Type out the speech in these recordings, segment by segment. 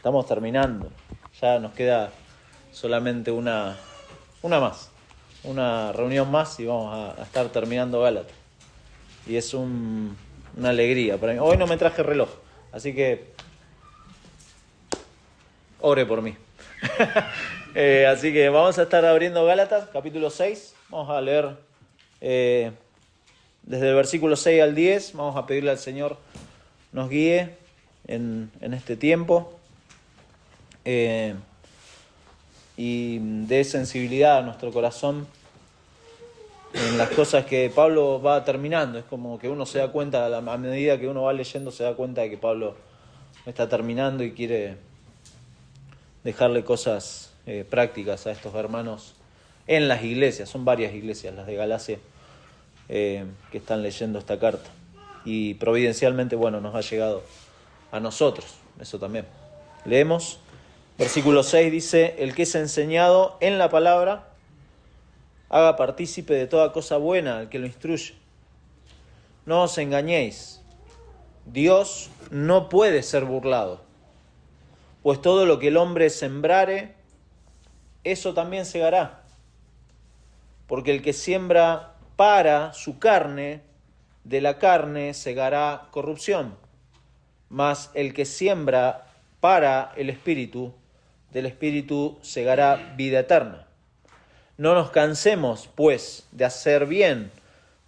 Estamos terminando. Ya nos queda solamente una más. Una reunión más y vamos a estar terminando Gálatas. Y es una alegría para mí. Hoy no me traje reloj, así que ore por mí. Así que vamos a estar abriendo Gálatas, capítulo 6. Vamos a leer desde el versículo 6 al 10. Vamos a pedirle al Señor nos guíe en este tiempo. Y dé sensibilidad a nuestro corazón en las cosas que Pablo va terminando. Es como que uno se da cuenta, a medida que uno va leyendo, se da cuenta de que Pablo está terminando y quiere dejarle cosas prácticas a estos hermanos en las iglesias. Son varias iglesias las de Galacia que están leyendo esta carta. Y providencialmente, nos ha llegado a nosotros, eso también. Leemos. Versículo 6 dice: el que es enseñado en la palabra, haga partícipe de toda cosa buena al que lo instruye. No os engañéis, Dios no puede ser burlado, pues todo lo que el hombre sembrare, eso también segará. Porque el que siembra para su carne, de la carne segará corrupción, mas el que siembra para el Espíritu, del Espíritu segará vida eterna. No nos cansemos, pues, de hacer bien,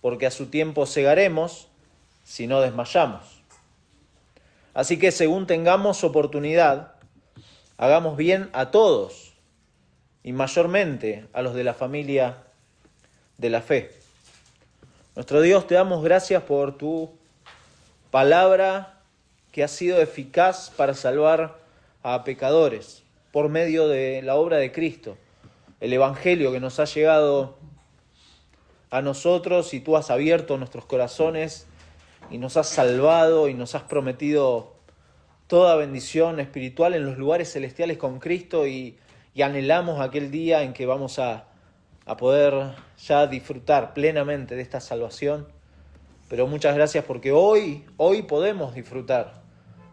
porque a su tiempo segaremos, si no desmayamos. Así que según tengamos oportunidad, hagamos bien a todos, y mayormente a los de la familia de la fe. Nuestro Dios, te damos gracias por tu palabra que ha sido eficaz para salvar a pecadores, por medio de la obra de Cristo, el Evangelio que nos ha llegado a nosotros y tú has abierto nuestros corazones y nos has salvado y nos has prometido toda bendición espiritual en los lugares celestiales con Cristo y anhelamos aquel día en que vamos a poder ya disfrutar plenamente de esta salvación. Pero muchas gracias porque hoy podemos disfrutar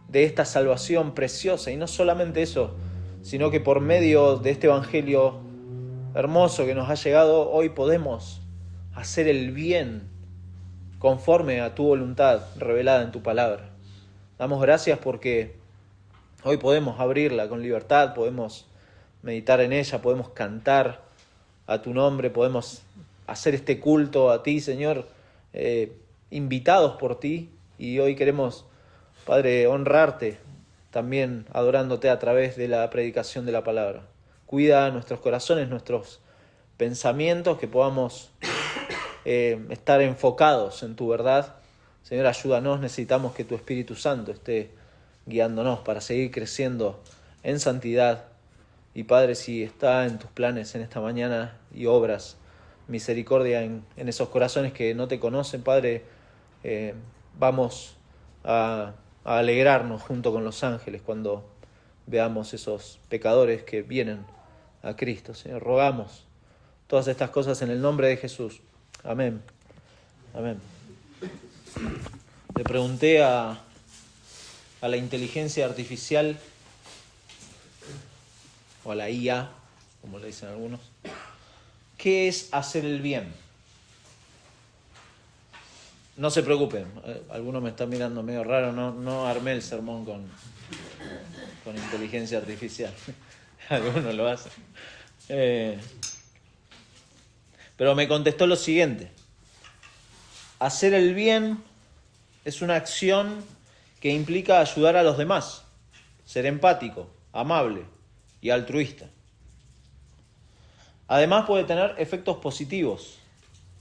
de esta salvación preciosa y no solamente eso, sino que por medio de este evangelio hermoso que nos ha llegado, hoy podemos hacer el bien conforme a tu voluntad revelada en tu palabra. Damos gracias porque hoy podemos abrirla con libertad, podemos meditar en ella, podemos cantar a tu nombre, podemos hacer este culto a ti, Señor, invitados por ti, y hoy queremos, Padre, honrarte también adorándote a través de la predicación de la palabra. Cuida nuestros corazones, nuestros pensamientos, que podamos estar enfocados en tu verdad. Señor, ayúdanos, necesitamos que tu Espíritu Santo esté guiándonos para seguir creciendo en santidad. Y Padre, si está en tus planes en esta mañana y obras misericordia en esos corazones que no te conocen, Padre, vamos a alegrarnos junto con los ángeles cuando veamos esos pecadores que vienen a Cristo. Señor, rogamos todas estas cosas en el nombre de Jesús. Amén. Amén. Le pregunté a la inteligencia artificial, o a la IA, como le dicen algunos, ¿qué es hacer el bien? No se preocupen, algunos me están mirando medio raro, no armé el sermón con inteligencia artificial. Algunos lo hacen. Pero me contestó lo siguiente: hacer el bien es una acción que implica ayudar a los demás, ser empático, amable y altruista. Además puede tener efectos positivos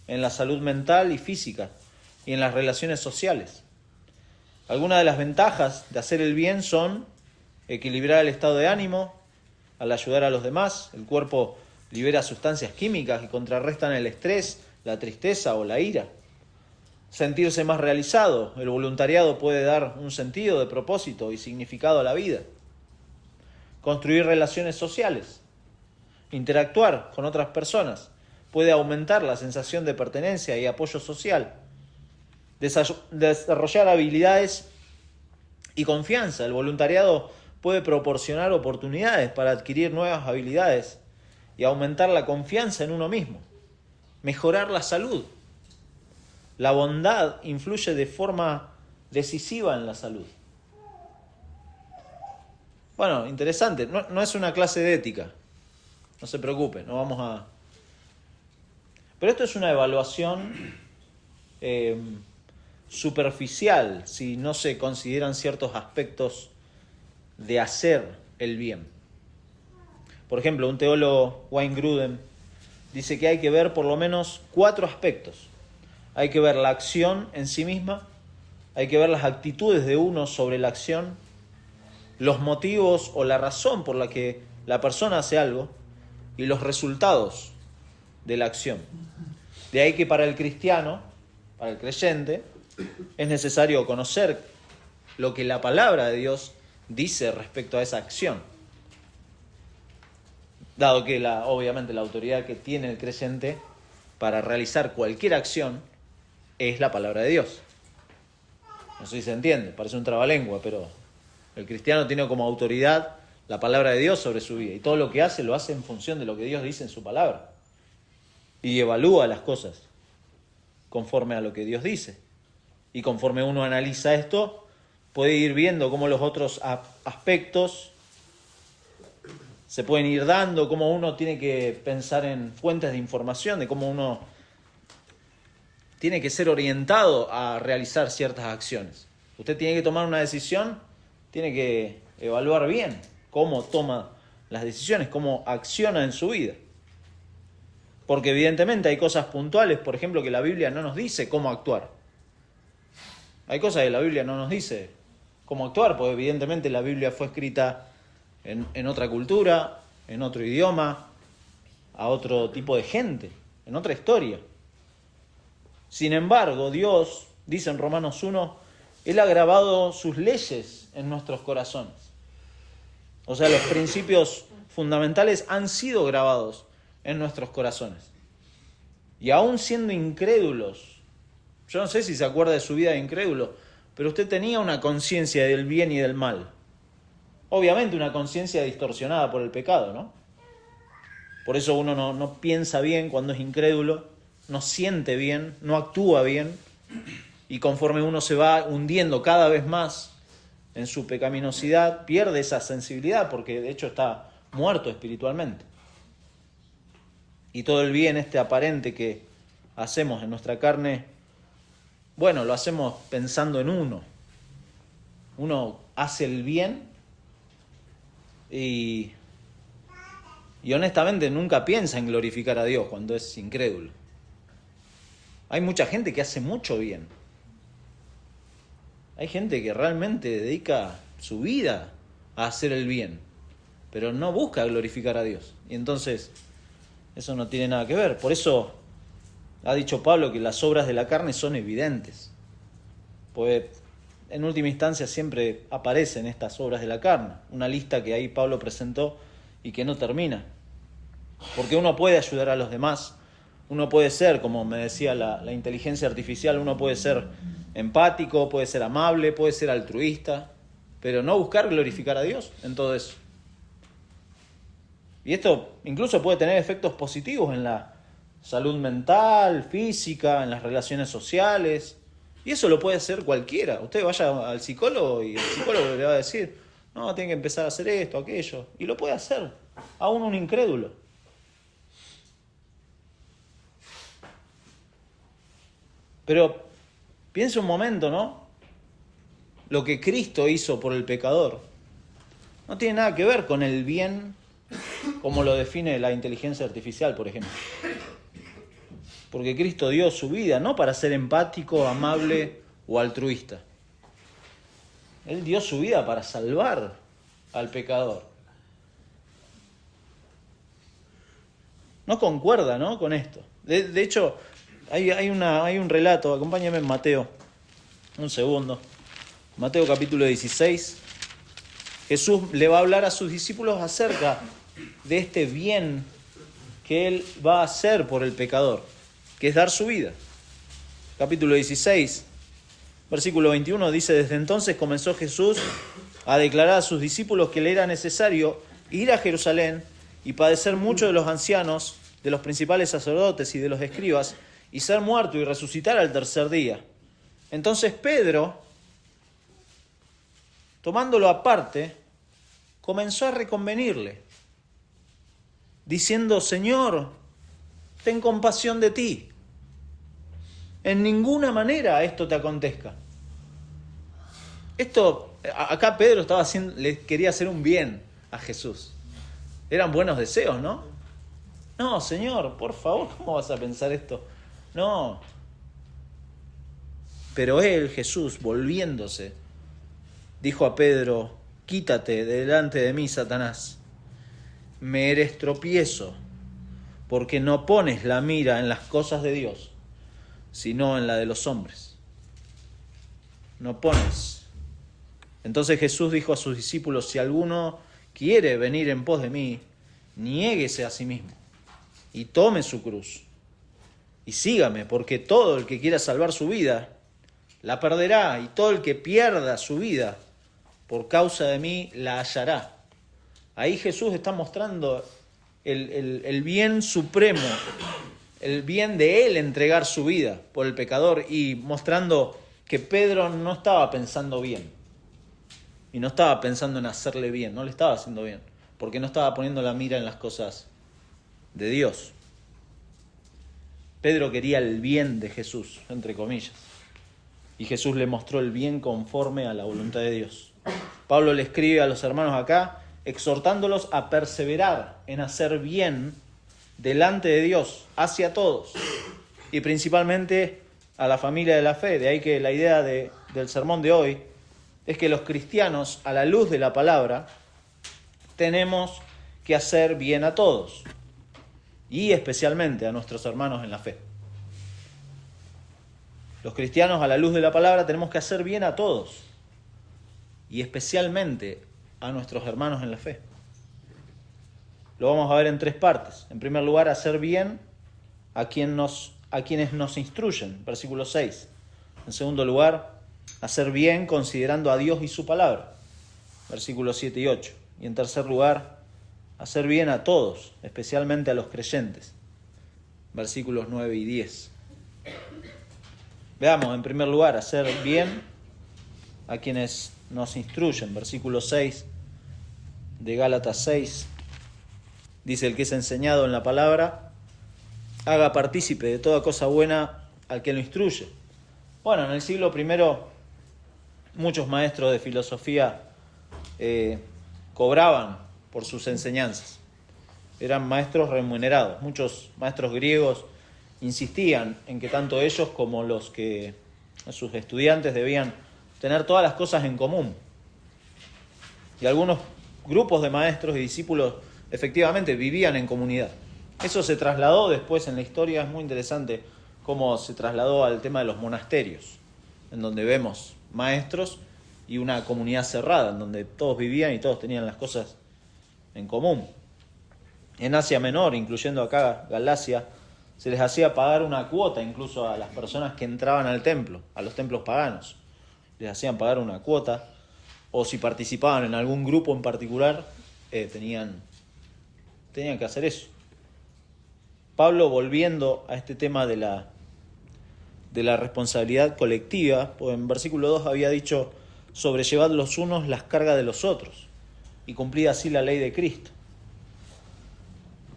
en la salud mental y física y en las relaciones sociales. Algunas de las ventajas de hacer el bien son equilibrar el estado de ánimo. Al ayudar a los demás, el cuerpo libera sustancias químicas que contrarrestan el estrés, la tristeza o la ira. Sentirse más realizado. El voluntariado puede dar un sentido de propósito y significado a la vida. Construir relaciones sociales. Interactuar con otras personas puede aumentar la sensación de pertenencia y apoyo social. Desarrollar habilidades y confianza. El voluntariado puede proporcionar oportunidades para adquirir nuevas habilidades y aumentar la confianza en uno mismo, mejorar la salud. La bondad influye de forma decisiva en la salud. Bueno, interesante, no es una clase de ética, no se preocupe, no vamos a... Pero esto es una evaluación superficial, si no se consideran ciertos aspectos de hacer el bien. Por ejemplo, un teólogo, Wayne Grudem, dice que hay que ver por lo menos 4 aspectos. Hay que ver la acción en sí misma, hay que ver las actitudes de uno sobre la acción, los motivos o la razón por la que la persona hace algo y los resultados de la acción. De ahí que para el cristiano, para el creyente, es necesario conocer lo que la palabra de Dios dice respecto a esa acción. Dado que obviamente la autoridad que tiene el creyente para realizar cualquier acción es la palabra de Dios. No sé si se entiende, parece un trabalengua, pero el cristiano tiene como autoridad la palabra de Dios sobre su vida y todo lo que hace lo hace en función de lo que Dios dice en su palabra y evalúa las cosas conforme a lo que Dios dice. Y conforme uno analiza esto, puede ir viendo cómo los otros aspectos se pueden ir dando, cómo uno tiene que pensar en fuentes de información, de cómo uno tiene que ser orientado a realizar ciertas acciones. Usted tiene que tomar una decisión, tiene que evaluar bien cómo toma las decisiones, cómo acciona en su vida. Porque evidentemente hay cosas puntuales, por ejemplo, que la Biblia no nos dice cómo actuar. Hay cosas que la Biblia no nos dice cómo actuar, porque evidentemente la Biblia fue escrita en otra cultura, en otro idioma, a otro tipo de gente, en otra historia. Sin embargo, Dios, dice en Romanos 1, Él ha grabado sus leyes en nuestros corazones. O sea, los principios fundamentales han sido grabados en nuestros corazones. Y aún siendo incrédulos, yo no sé si se acuerda de su vida de incrédulo, pero usted tenía una conciencia del bien y del mal. Obviamente una conciencia distorsionada por el pecado, ¿no? Por eso uno no piensa bien cuando es incrédulo, no siente bien, no actúa bien, y conforme uno se va hundiendo cada vez más en su pecaminosidad, pierde esa sensibilidad porque de hecho está muerto espiritualmente. Y todo el bien aparente que hacemos en nuestra carne, bueno, lo hacemos pensando en uno. Uno hace el bien y honestamente nunca piensa en glorificar a Dios cuando es incrédulo. Hay mucha gente que hace mucho bien. Hay gente que realmente dedica su vida a hacer el bien, pero no busca glorificar a Dios. Y entonces eso no tiene nada que ver. Por eso ha dicho Pablo que las obras de la carne son evidentes. Pues en última instancia siempre aparecen estas obras de la carne. Una lista que ahí Pablo presentó y que no termina. Porque uno puede ayudar a los demás. Uno puede ser, como me decía la inteligencia artificial, uno puede ser empático, puede ser amable, puede ser altruista, pero no buscar glorificar a Dios en todo eso. Y esto incluso puede tener efectos positivos en la salud mental, física, en las relaciones sociales. Y eso lo puede hacer cualquiera. Usted vaya al psicólogo y el psicólogo le va a decir, no, tiene que empezar a hacer esto, aquello. Y lo puede hacer, aún un incrédulo. Pero piense un momento, ¿no? Lo que Cristo hizo por el pecador no tiene nada que ver con el bien como lo define la inteligencia artificial, por ejemplo. Porque Cristo dio su vida no para ser empático, amable o altruista. Él dio su vida para salvar al pecador. No concuerda, ¿no?, con esto. De hecho, hay un relato, acompáñame en Mateo, un segundo. Mateo capítulo 16. Jesús le va a hablar a sus discípulos acerca de este bien que Él va a hacer por el pecador, que es dar su vida. Capítulo 16, versículo 21 dice, desde entonces comenzó Jesús a declarar a sus discípulos que le era necesario ir a Jerusalén y padecer mucho de los ancianos, de los principales sacerdotes y de los escribas, y ser muerto y resucitar al tercer día. Entonces Pedro, tomándolo aparte, comenzó a reconvenirle, diciendo: Señor, ten compasión de ti. En ninguna manera esto te acontezca. Acá Pedro le quería hacer un bien a Jesús. Eran buenos deseos, ¿no? No, Señor, por favor, ¿cómo vas a pensar esto? No. Pero él, Jesús, volviéndose, dijo a Pedro: quítate de delante de mí, Satanás. Me eres tropiezo, porque no pones la mira en las cosas de Dios, sino en la de los hombres. No pones. Entonces Jesús dijo a sus discípulos: si alguno quiere venir en pos de mí, niéguese a sí mismo y tome su cruz y sígame, porque todo el que quiera salvar su vida la perderá, y todo el que pierda su vida por causa de mí la hallará. Ahí Jesús está mostrando el bien supremo, el bien de él entregar su vida por el pecador, y mostrando que Pedro no estaba pensando bien y no estaba pensando en hacerle bien, no le estaba haciendo bien, porque no estaba poniendo la mira en las cosas de Dios. Pedro quería el bien de Jesús, entre comillas, y Jesús le mostró el bien conforme a la voluntad de Dios. Pablo le escribe a los hermanos acá, exhortándolos a perseverar en hacer bien delante de Dios, hacia todos, y principalmente a la familia de la fe. De ahí que la idea del sermón de hoy es que los cristianos, a la luz de la palabra, tenemos que hacer bien a todos, y especialmente a nuestros hermanos en la fe. Los cristianos, a la luz de la palabra, tenemos que hacer bien a todos, y especialmente a nuestros hermanos en la fe. Lo vamos a ver en tres partes. En primer lugar, hacer bien a quienes nos instruyen, versículo 6. En segundo lugar, hacer bien considerando a Dios y su palabra, versículos 7 y 8. Y en tercer lugar, hacer bien a todos, especialmente a los creyentes, versículos 9 y 10. Veamos, en primer lugar, hacer bien a quienes nos instruyen, versículo 6 de Gálatas 6. Dice: el que es enseñado en la palabra, haga partícipe de toda cosa buena al que lo instruye. Bueno, en el siglo I, muchos maestros de filosofía cobraban por sus enseñanzas. Eran maestros remunerados. Muchos maestros griegos insistían en que tanto ellos como sus estudiantes debían tener todas las cosas en común. Y algunos grupos de maestros y discípulos efectivamente vivían en comunidad. Eso se trasladó después en la historia. Es muy interesante cómo se trasladó al tema de los monasterios, en donde vemos maestros y una comunidad cerrada, en donde todos vivían y todos tenían las cosas en común. En Asia Menor, incluyendo acá Galacia, se les hacía pagar una cuota incluso a las personas que entraban al templo, a los templos paganos. Les hacían pagar una cuota, o si participaban en algún grupo en particular, tenían que hacer eso. Pablo, volviendo a este tema de la responsabilidad colectiva, pues en versículo 2 había dicho: sobrellevad los unos las cargas de los otros, y cumplid así la ley de Cristo.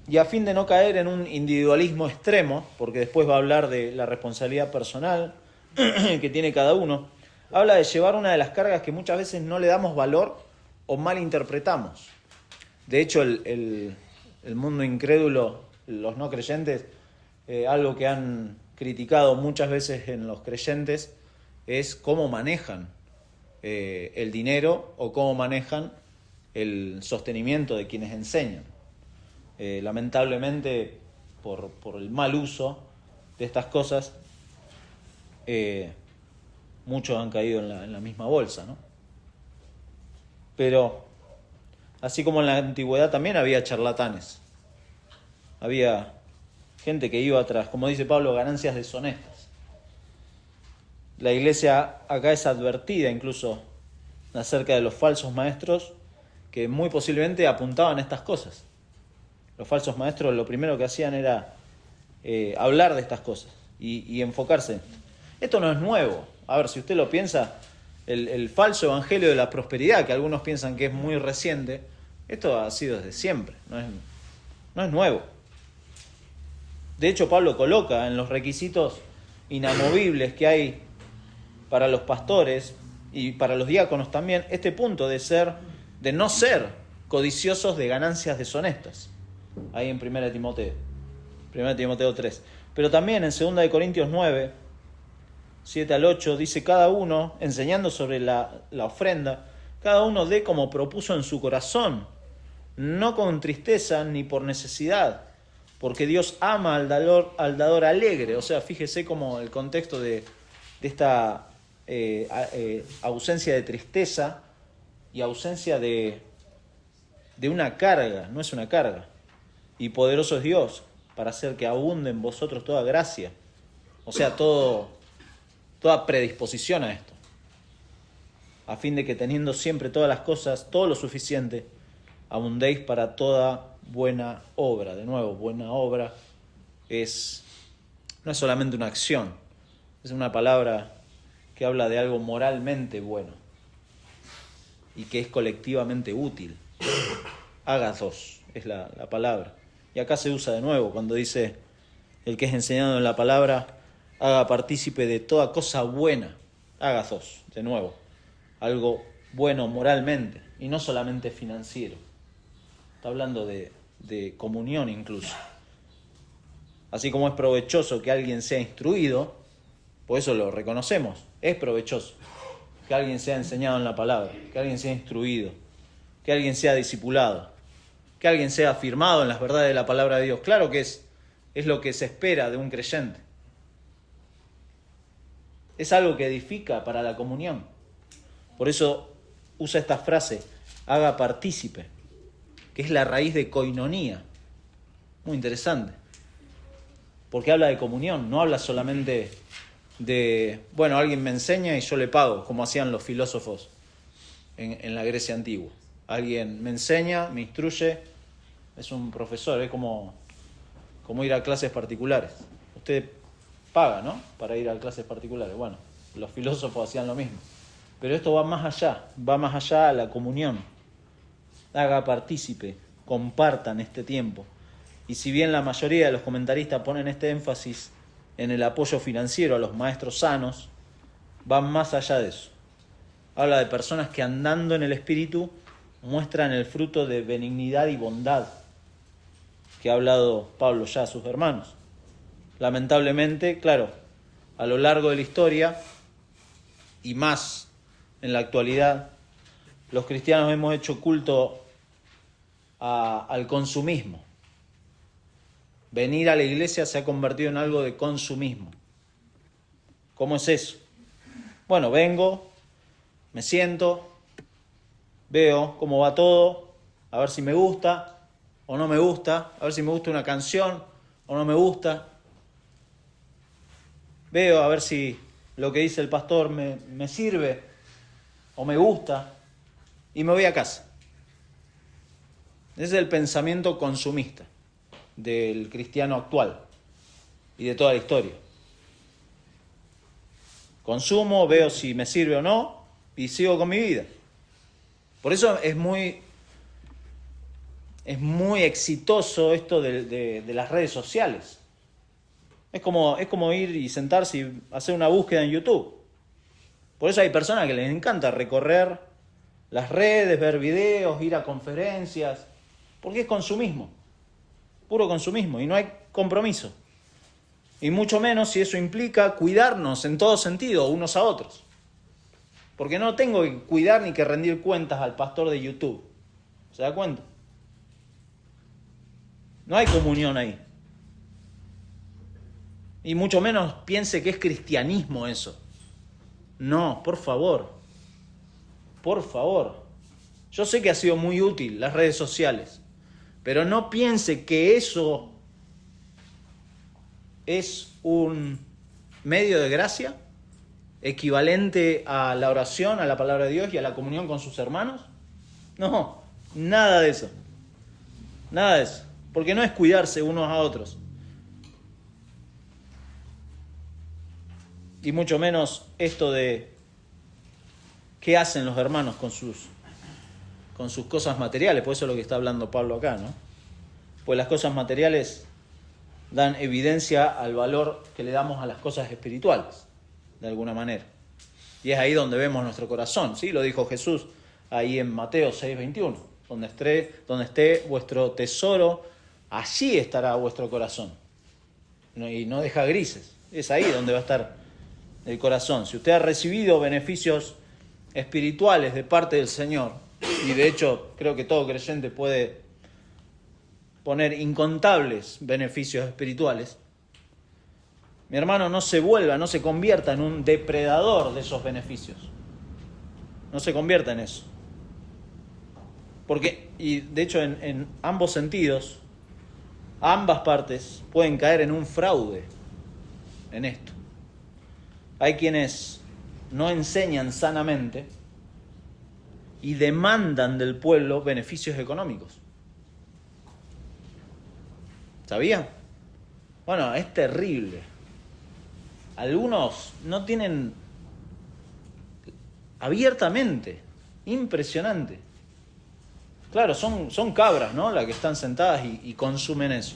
Y a fin de no caer en un individualismo extremo, porque después va a hablar de la responsabilidad personal que tiene cada uno, habla de llevar una de las cargas que muchas veces no le damos valor o malinterpretamos. De hecho, el mundo incrédulo, los no creyentes, algo que han criticado muchas veces en los creyentes es cómo manejan el dinero o cómo manejan el sostenimiento de quienes enseñan. Lamentablemente, por el mal uso de estas cosas, muchos han caído en la misma bolsa, ¿no? Pero así como en la antigüedad también había charlatanes, había gente que iba atrás, como dice Pablo, ganancias deshonestas. La iglesia acá es advertida incluso acerca de los falsos maestros que muy posiblemente apuntaban a estas cosas. Los falsos maestros lo primero que hacían era hablar de estas cosas y enfocarse en esto. Esto no es nuevo. A ver, si usted lo piensa, el falso evangelio de la prosperidad, que algunos piensan que es muy reciente, esto ha sido desde siempre, no es nuevo. De hecho, Pablo coloca en los requisitos inamovibles que hay para los pastores y para los diáconos también este punto de no ser codiciosos de ganancias deshonestas. Ahí en 1 Timoteo 3. Pero también en 2 Corintios 9, 7 al 8, dice: cada uno, enseñando sobre la ofrenda, cada uno dé como propuso en su corazón, no con tristeza ni por necesidad, porque Dios ama al dador alegre. O sea, fíjese como el contexto de esta ausencia de tristeza y ausencia de una carga, no es una carga. Y poderoso es Dios para hacer que abunde en vosotros toda gracia. O sea, toda predisposición a esto, a fin de que teniendo siempre todas las cosas, todo lo suficiente, abundéis para toda buena obra. De nuevo, buena obra no es solamente una acción, es una palabra que habla de algo moralmente bueno y que es colectivamente útil. Agathos es la palabra. Y acá se usa de nuevo cuando dice: el que es enseñado en la palabra, haga partícipe de toda cosa buena. Agathos, de nuevo, algo bueno moralmente y no solamente financiero. Está hablando de comunión incluso. Así como es provechoso que alguien sea instruido, por eso lo reconocemos, es provechoso que alguien sea enseñado en la palabra, que alguien sea instruido, que alguien sea discipulado, que alguien sea afirmado en las verdades de la palabra de Dios. Claro que es lo que se espera de un creyente. Es algo que edifica para la comunión. Por eso usa esta frase, haga partícipe, que es la raíz de koinonía. Muy interesante. Porque habla de comunión, no habla solamente de, bueno, alguien me enseña y yo le pago, como hacían los filósofos en la Grecia antigua. Alguien me enseña, me instruye, es un profesor, es como ir a clases particulares. Usted paga, ¿no?, para ir a clases particulares. Bueno, los filósofos hacían lo mismo. Pero esto va más allá a la comunión. Haga partícipe, compartan este tiempo. Y si bien la mayoría de los comentaristas ponen este énfasis en el apoyo financiero a los maestros sanos, van más allá de eso. Habla de personas que andando en el Espíritu muestran el fruto de benignidad y bondad que ha hablado Pablo ya a sus hermanos. Lamentablemente, claro, a lo largo de la historia y más en la actualidad, los cristianos hemos hecho culto al consumismo. Venir a la iglesia se ha convertido en algo de consumismo. ¿Cómo es eso? Bueno, vengo, me siento, veo cómo va todo, a ver si me gusta o no me gusta, a ver si me gusta una canción o no me gusta. Veo a ver si lo que dice el pastor me sirve o me gusta y me voy a casa. Ese es el pensamiento consumista del cristiano actual y de toda la historia. Consumo, veo si me sirve o no y sigo con mi vida. Por eso es muy exitoso esto de las redes sociales. Es como ir y sentarse y hacer una búsqueda en YouTube. Por eso hay personas que les encanta recorrer las redes, ver videos, ir a conferencias, porque es consumismo, puro consumismo, y no hay compromiso. Y mucho menos si eso implica cuidarnos en todo sentido unos a otros. Porque no tengo que cuidar ni que rendir cuentas al pastor de YouTube. ¿Se da cuenta? No hay comunión ahí. Y mucho menos piense que es cristianismo eso. No, por favor. Por favor. Yo sé que ha sido muy útil las redes sociales, pero no piense que eso es un medio de gracia equivalente a la oración, a la palabra de Dios y a la comunión con sus hermanos? No, nada de eso. Nada de eso. Porque no es cuidarse unos a otros. Y mucho menos esto de qué hacen los hermanos con sus cosas materiales. Por eso es lo que está hablando Pablo acá, ¿no? Pues las cosas materiales dan evidencia al valor que le damos a las cosas espirituales, de alguna manera. Y es ahí donde vemos nuestro corazón, ¿sí? Lo dijo Jesús ahí en Mateo 6:21. Donde esté vuestro tesoro, allí estará vuestro corazón. Y no deja grises. Es ahí donde va a estar el corazón. Si usted ha recibido beneficios espirituales de parte del Señor, y de hecho creo que todo creyente puede poner incontables beneficios espirituales, mi hermano, no se convierta en un depredador de esos beneficios. No se convierta en eso. Porque, y de hecho en ambos sentidos, ambas partes pueden caer en un fraude en esto. Hay quienes no enseñan sanamente y demandan del pueblo beneficios económicos. ¿Sabían? Bueno, es terrible. Algunos no tienen abiertamente, impresionante. Claro, son cabras, ¿no? Las que están sentadas y consumen eso.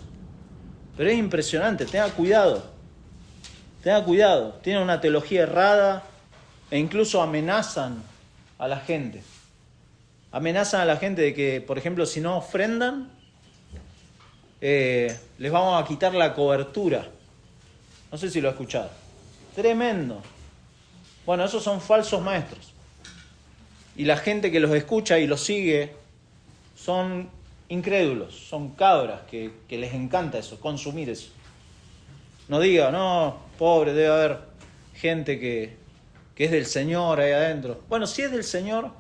Pero es impresionante, tenga cuidado. Tenga cuidado, tienen una teología errada e incluso amenazan a la gente. Amenazan a la gente de que, por ejemplo, si no ofrendan, les vamos a quitar la cobertura. No sé si lo ha escuchado. Tremendo. Bueno, esos son falsos maestros. Y la gente que los escucha y los sigue son incrédulos, son cabras que les encanta eso, consumir eso. No diga, no, pobre, debe haber gente que es del Señor ahí adentro. Bueno, si es del Señor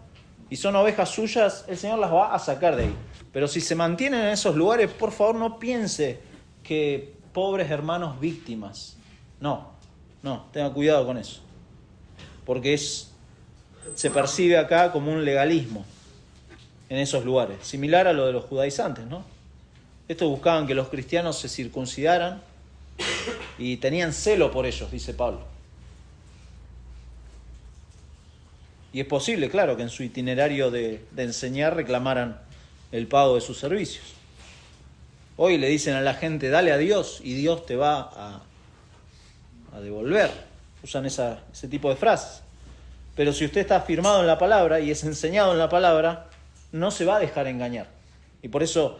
y son ovejas suyas, el Señor las va a sacar de ahí. Pero si se mantienen en esos lugares, por favor no piense que pobres hermanos víctimas. No, tenga cuidado con eso. Porque se percibe acá como un legalismo en esos lugares. Similar a lo de los judaizantes, ¿no? Estos buscaban que los cristianos se circuncidaran y tenían celo por ellos, dice Pablo. Y es posible, claro, que en su itinerario de enseñar reclamaran el pago de sus servicios. Hoy le dicen a la gente, dale a Dios y Dios te va a devolver. Usan ese tipo de frases. Pero si usted está afirmado en la palabra y es enseñado en la palabra, no se va a dejar engañar. Y por eso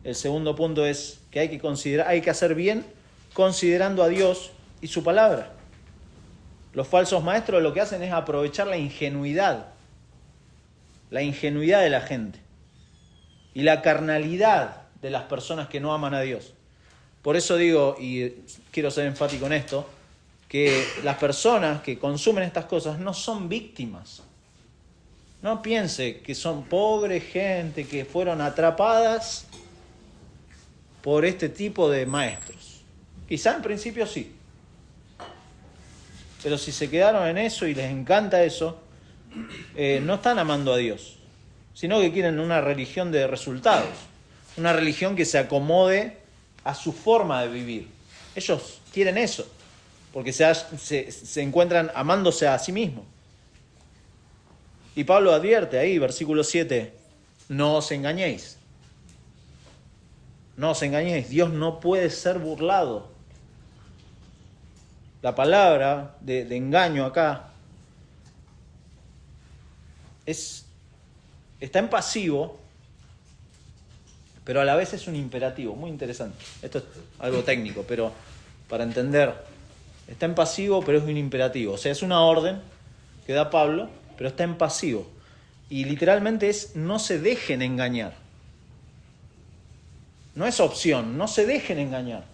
el segundo punto es que hay que hacer bien considerando a Dios y su palabra. Los falsos maestros lo que hacen es aprovechar la ingenuidad de la gente y la carnalidad de las personas que no aman a Dios. Por eso digo, y quiero ser enfático en esto, que las personas que consumen estas cosas no son víctimas. No piense que son pobre gente que fueron atrapadas por este tipo de maestros. Quizá en principio sí. Pero si se quedaron en eso y les encanta eso, no están amando a Dios, sino que quieren una religión de resultados, una religión que se acomode a su forma de vivir. Ellos quieren eso, porque se encuentran amándose a sí mismos. Y Pablo advierte ahí, versículo 7, no os engañéis. No os engañéis, Dios no puede ser burlado. La palabra de engaño acá está en pasivo, pero a la vez es un imperativo, muy interesante. Esto es algo técnico, pero para entender, está en pasivo, pero es un imperativo. O sea, es una orden que da Pablo, pero está en pasivo. Y literalmente es no se dejen engañar. No es opción, no se dejen engañar.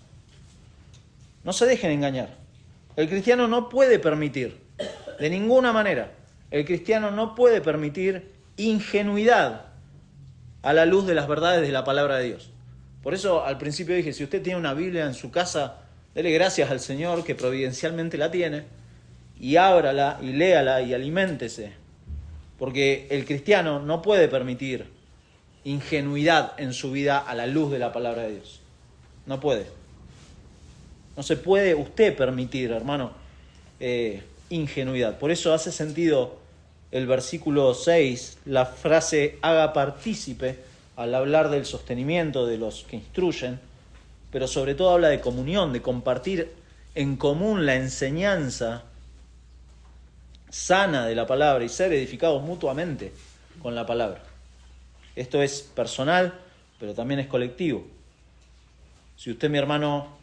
No se dejen engañar. El cristiano no puede permitir, de ninguna manera, el cristiano no puede permitir ingenuidad a la luz de las verdades de la palabra de Dios. Por eso al principio dije, si usted tiene una Biblia en su casa, dele gracias al Señor que providencialmente la tiene y ábrala y léala y aliméntese. Porque el cristiano no puede permitir ingenuidad en su vida a la luz de la palabra de Dios. No puede. No se puede usted permitir, hermano, ingenuidad. Por eso hace sentido el versículo 6, la frase haga partícipe, al hablar del sostenimiento de los que instruyen, pero sobre todo habla de comunión, de compartir en común la enseñanza sana de la palabra y ser edificados mutuamente con la palabra. Esto es personal, pero también es colectivo. Si usted, mi hermano,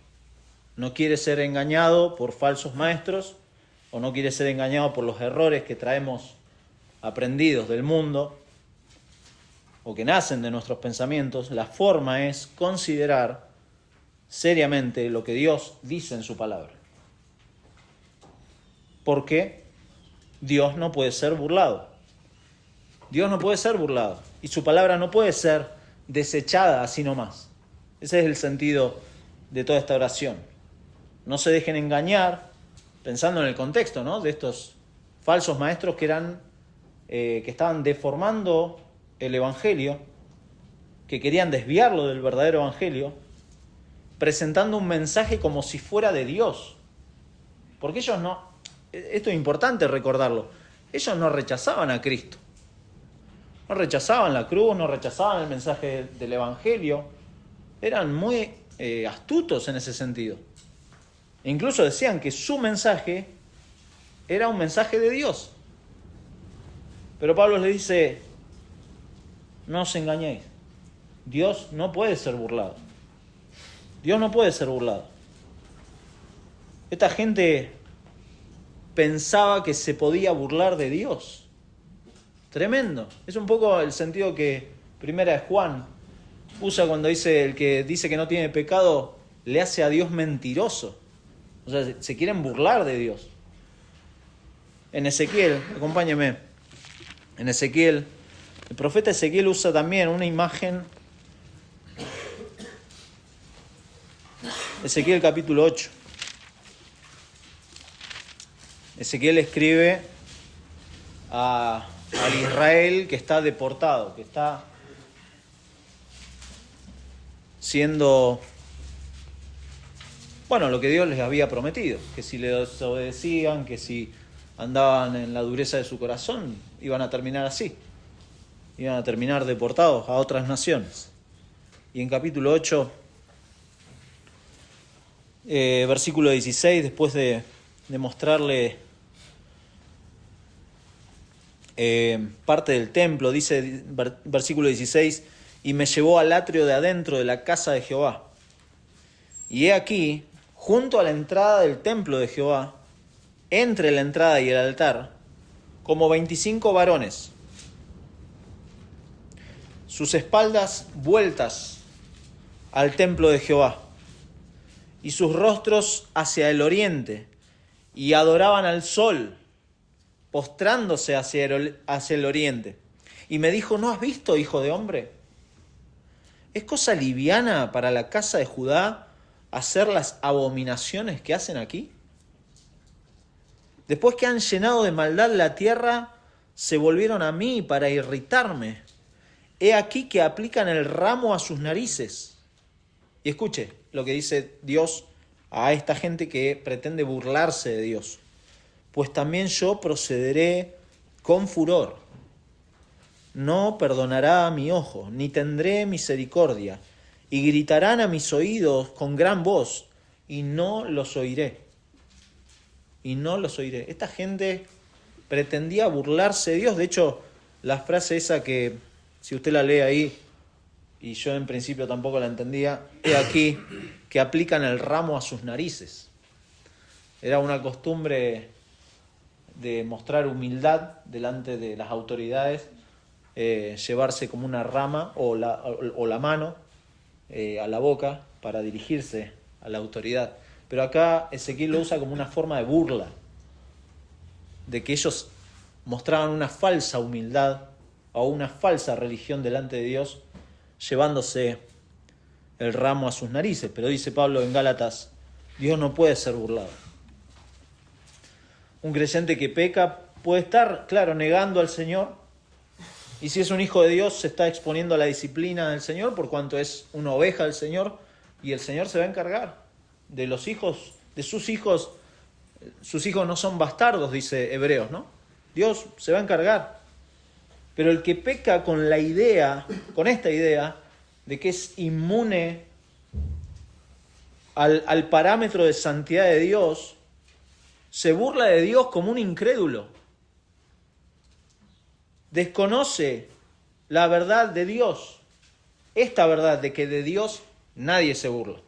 no quiere ser engañado por falsos maestros o no quiere ser engañado por los errores que traemos aprendidos del mundo o que nacen de nuestros pensamientos, la forma es considerar seriamente lo que Dios dice en su palabra. Porque Dios no puede ser burlado. Dios no puede ser burlado. Y su palabra no puede ser desechada así nomás. Ese es el sentido de toda esta oración. No se dejen engañar, pensando en el contexto, ¿no?, de estos falsos maestros que estaban deformando el Evangelio, que querían desviarlo del verdadero Evangelio, presentando un mensaje como si fuera de Dios. Porque ellos no, esto es importante recordarlo, ellos no rechazaban a Cristo. No rechazaban la cruz, no rechazaban el mensaje del Evangelio. Eran muy astutos en ese sentido. E incluso decían que su mensaje era un mensaje de Dios. Pero Pablo les dice, no os engañéis. Dios no puede ser burlado. Dios no puede ser burlado. Esta gente pensaba que se podía burlar de Dios. Tremendo. Es un poco el sentido que Primera de Juan usa cuando dice el que dice que no tiene pecado le hace a Dios mentiroso. O sea, se quieren burlar de Dios. En Ezequiel, acompáñeme, en Ezequiel, el profeta Ezequiel usa también una imagen. Ezequiel capítulo 8. Ezequiel escribe al Israel que está deportado, que está siendo, lo que Dios les había prometido, que si le desobedecían, que si andaban en la dureza de su corazón, iban a terminar así, iban a terminar deportados a otras naciones. Y en capítulo 8, versículo 16, después de mostrarle parte del templo, dice versículo 16, y me llevó al atrio de adentro de la casa de Jehová. Y he aquí, junto a la entrada del templo de Jehová, entre la entrada y el altar, como 25 varones, sus espaldas vueltas al templo de Jehová, y sus rostros hacia el oriente, y adoraban al sol, postrándose hacia el oriente. Y me dijo, ¿no has visto, hijo de hombre? ¿Es cosa liviana para la casa de Judá hacer las abominaciones que hacen aquí? Después que han llenado de maldad la tierra, se volvieron a mí para irritarme. He aquí que aplican el ramo a sus narices. Y escuche lo que dice Dios a esta gente que pretende burlarse de Dios. Pues también yo procederé con furor. No perdonará a mi ojo, ni tendré misericordia. Y gritarán a mis oídos con gran voz, y no los oiré. Y no los oiré. Esta gente pretendía burlarse de Dios. De hecho, la frase esa que, si usted la lee ahí, y yo en principio tampoco la entendía, he aquí que aplican el ramo a sus narices. Era una costumbre de mostrar humildad delante de las autoridades, llevarse como una rama o la mano a la boca para dirigirse a la autoridad. Pero acá Ezequiel lo usa como una forma de burla, de que ellos mostraban una falsa humildad o una falsa religión delante de Dios, llevándose el ramo a sus narices. Pero dice Pablo en Gálatas, Dios no puede ser burlado. Un creyente que peca puede estar, claro, negando al Señor. Y si es un hijo de Dios, se está exponiendo a la disciplina del Señor por cuanto es una oveja del Señor. Y el Señor se va a encargar de los hijos, de sus hijos. Sus hijos no son bastardos, dice Hebreos, ¿no? Dios se va a encargar. Pero el que peca con la idea, con esta idea, de que es inmune al parámetro de santidad de Dios, se burla de Dios como un incrédulo. Desconoce la verdad de Dios. Esta verdad de que de Dios nadie se burla.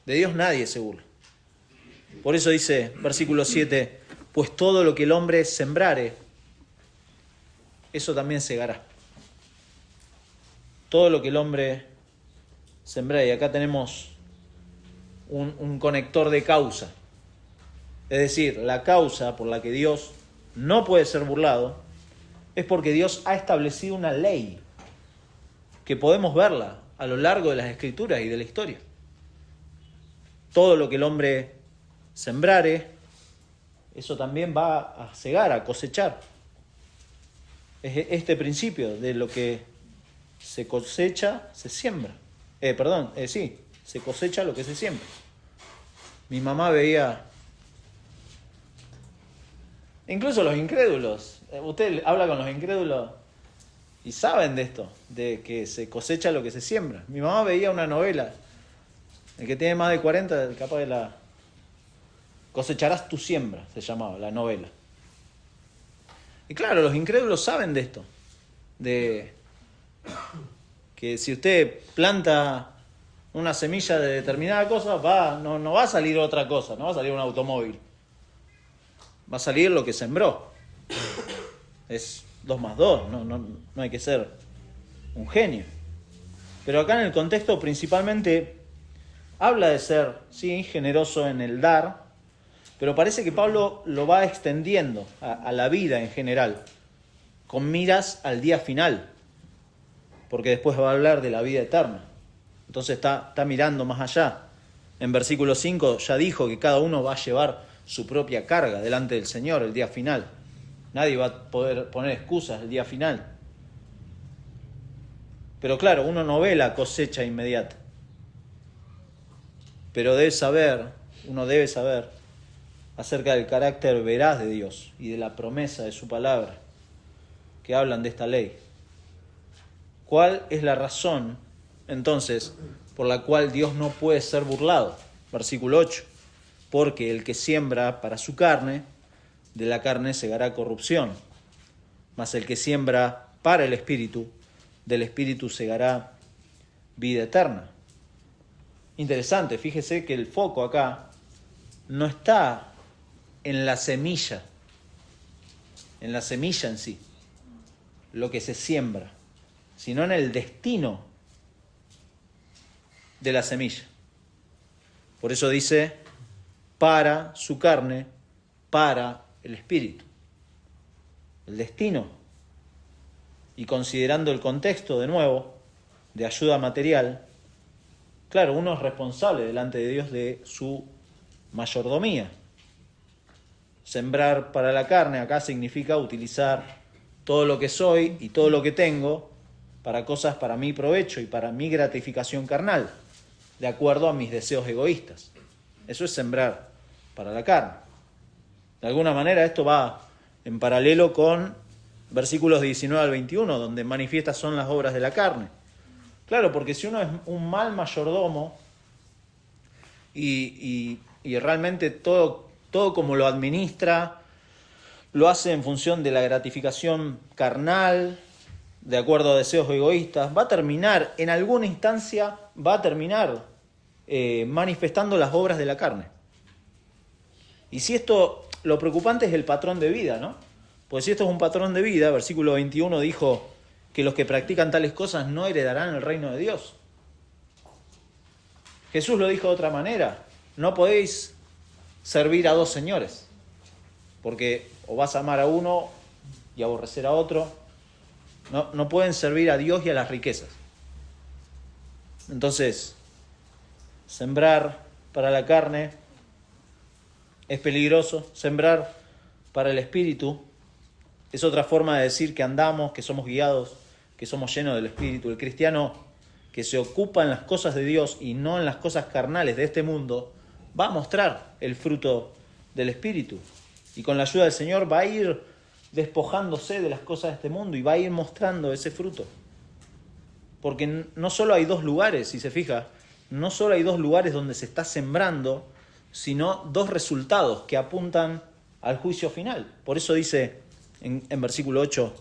De Dios nadie se burla. Por eso dice, versículo 7, pues todo lo que el hombre sembrare, eso también segará. Todo lo que el hombre sembrare. Y acá tenemos un conector de causa. Es decir, la causa por la que Dios no puede ser burlado es porque Dios ha establecido una ley que podemos verla a lo largo de las Escrituras y de la historia. Todo lo que el hombre sembrare, eso también va a segar, a cosechar. Es este principio de lo que se cosecha, se siembra. Se cosecha lo que se siembra. Mi mamá veía, incluso los incrédulos, usted habla con los incrédulos y saben de esto, de que se cosecha lo que se siembra. Mi mamá veía una novela, el que tiene más de 40, capaz de la Cosecharás tu siembra, se llamaba la novela. Y claro, los incrédulos saben de esto, de que si usted planta una semilla de determinada cosa, no va a salir otra cosa, no va a salir un automóvil. Va a salir lo que sembró. Es 2 más 2, no hay que ser un genio. Pero acá en el contexto principalmente habla de ser, sí, generoso en el dar, pero parece que Pablo lo va extendiendo a la vida en general, con miras al día final, porque después va a hablar de la vida eterna. Entonces está mirando más allá. En versículo 5 ya dijo que cada uno va a llevar su propia carga delante del Señor el día final. Nadie va a poder poner excusas el día final. Pero claro, uno no ve la cosecha inmediata. Pero uno debe saber acerca del carácter veraz de Dios y de la promesa de su palabra que hablan de esta ley. ¿Cuál es la razón, entonces, por la cual Dios no puede ser burlado? Versículo 8. Porque el que siembra para su carne, de la carne segará corrupción. Mas el que siembra para el Espíritu, del Espíritu segará vida eterna. Interesante, fíjese que el foco acá no está en la semilla en sí, lo que se siembra, sino en el destino de la semilla. Por eso dice, para su carne, para el Espíritu. El destino. Y considerando el contexto, de nuevo, de ayuda material, claro, uno es responsable delante de Dios de su mayordomía. Sembrar para la carne acá significa utilizar todo lo que soy y todo lo que tengo para cosas para mi provecho y para mi gratificación carnal, de acuerdo a mis deseos egoístas. Eso es sembrar para la carne. De alguna manera esto va en paralelo con versículos 19 al 21, donde manifiestas son las obras de la carne. Claro, porque si uno es un mal mayordomo y realmente todo como lo administra, lo hace en función de la gratificación carnal, de acuerdo a deseos egoístas, va a terminar, en alguna instancia, manifestando las obras de la carne. Y si esto, lo preocupante es el patrón de vida, ¿no? Pues si esto es un patrón de vida, versículo 21 dijo que los que practican tales cosas no heredarán el reino de Dios. Jesús lo dijo de otra manera, no podéis servir a 2 señores, porque o vas a amar a uno y aborrecer a otro. No pueden servir a Dios y a las riquezas. Entonces, sembrar para la carne es peligroso. Sembrar para el Espíritu es otra forma de decir que andamos, que somos guiados, que somos llenos del Espíritu. El cristiano que se ocupa en las cosas de Dios y no en las cosas carnales de este mundo, va a mostrar el fruto del Espíritu. Y con la ayuda del Señor va a ir despojándose de las cosas de este mundo y va a ir mostrando ese fruto. Porque no solo hay dos lugares, si se fija, no solo hay dos lugares donde se está sembrando, sino dos resultados que apuntan al juicio final. Por eso dice en versículo 8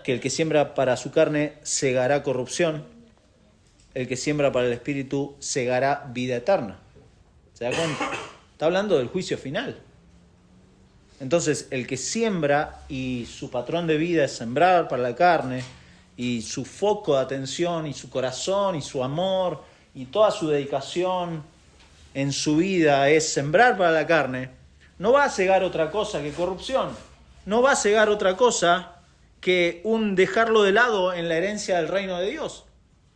que el que siembra para su carne segará corrupción, el que siembra para el Espíritu segará vida eterna. ¿Se da cuenta? Está hablando del juicio final. Entonces, el que siembra y su patrón de vida es sembrar para la carne, y su foco de atención y su corazón y su amor y toda su dedicación en su vida es sembrar para la carne, no va a cegar otra cosa que corrupción, no va a cegar otra cosa que un dejarlo de lado en la herencia del reino de Dios.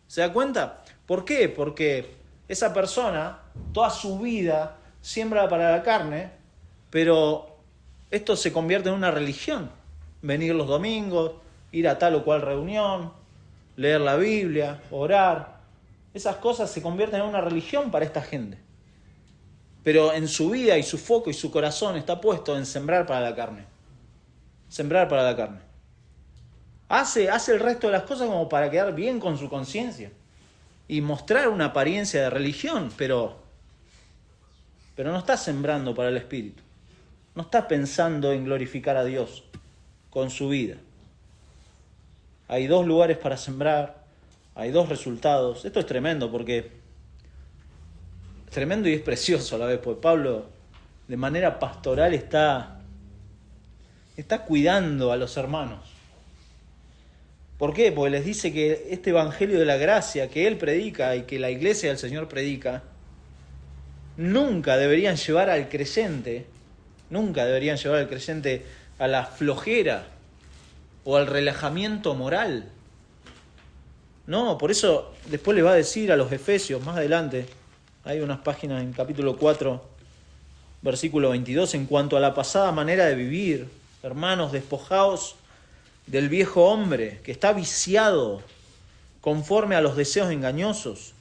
¿Se da cuenta? ¿Por qué? Porque esa persona toda su vida siembra para la carne, pero esto se convierte en una religión. Venir los domingos, ir a tal o cual reunión, leer la Biblia, orar. Esas cosas se convierten en una religión para esta gente. Pero en su vida y su foco y su corazón está puesto en sembrar para la carne. Sembrar para la carne. Hace el resto de las cosas como para quedar bien con su conciencia y mostrar una apariencia de religión, pero no está sembrando para el Espíritu. No está pensando en glorificar a Dios con su vida. Hay dos lugares para sembrar, hay dos resultados. Esto es tremendo porque es tremendo y es precioso a la vez, porque Pablo de manera pastoral está cuidando a los hermanos. ¿Por qué? Porque les dice que este evangelio de la gracia que él predica y que la iglesia del Señor predica, nunca deberían llevar al creyente a la flojera o al relajamiento moral. No, por eso después le va a decir a los Efesios, más adelante, hay unas páginas en capítulo 4, versículo 22, en cuanto a la pasada manera de vivir, hermanos, despojaos del viejo hombre que está viciado conforme a los deseos engañosos,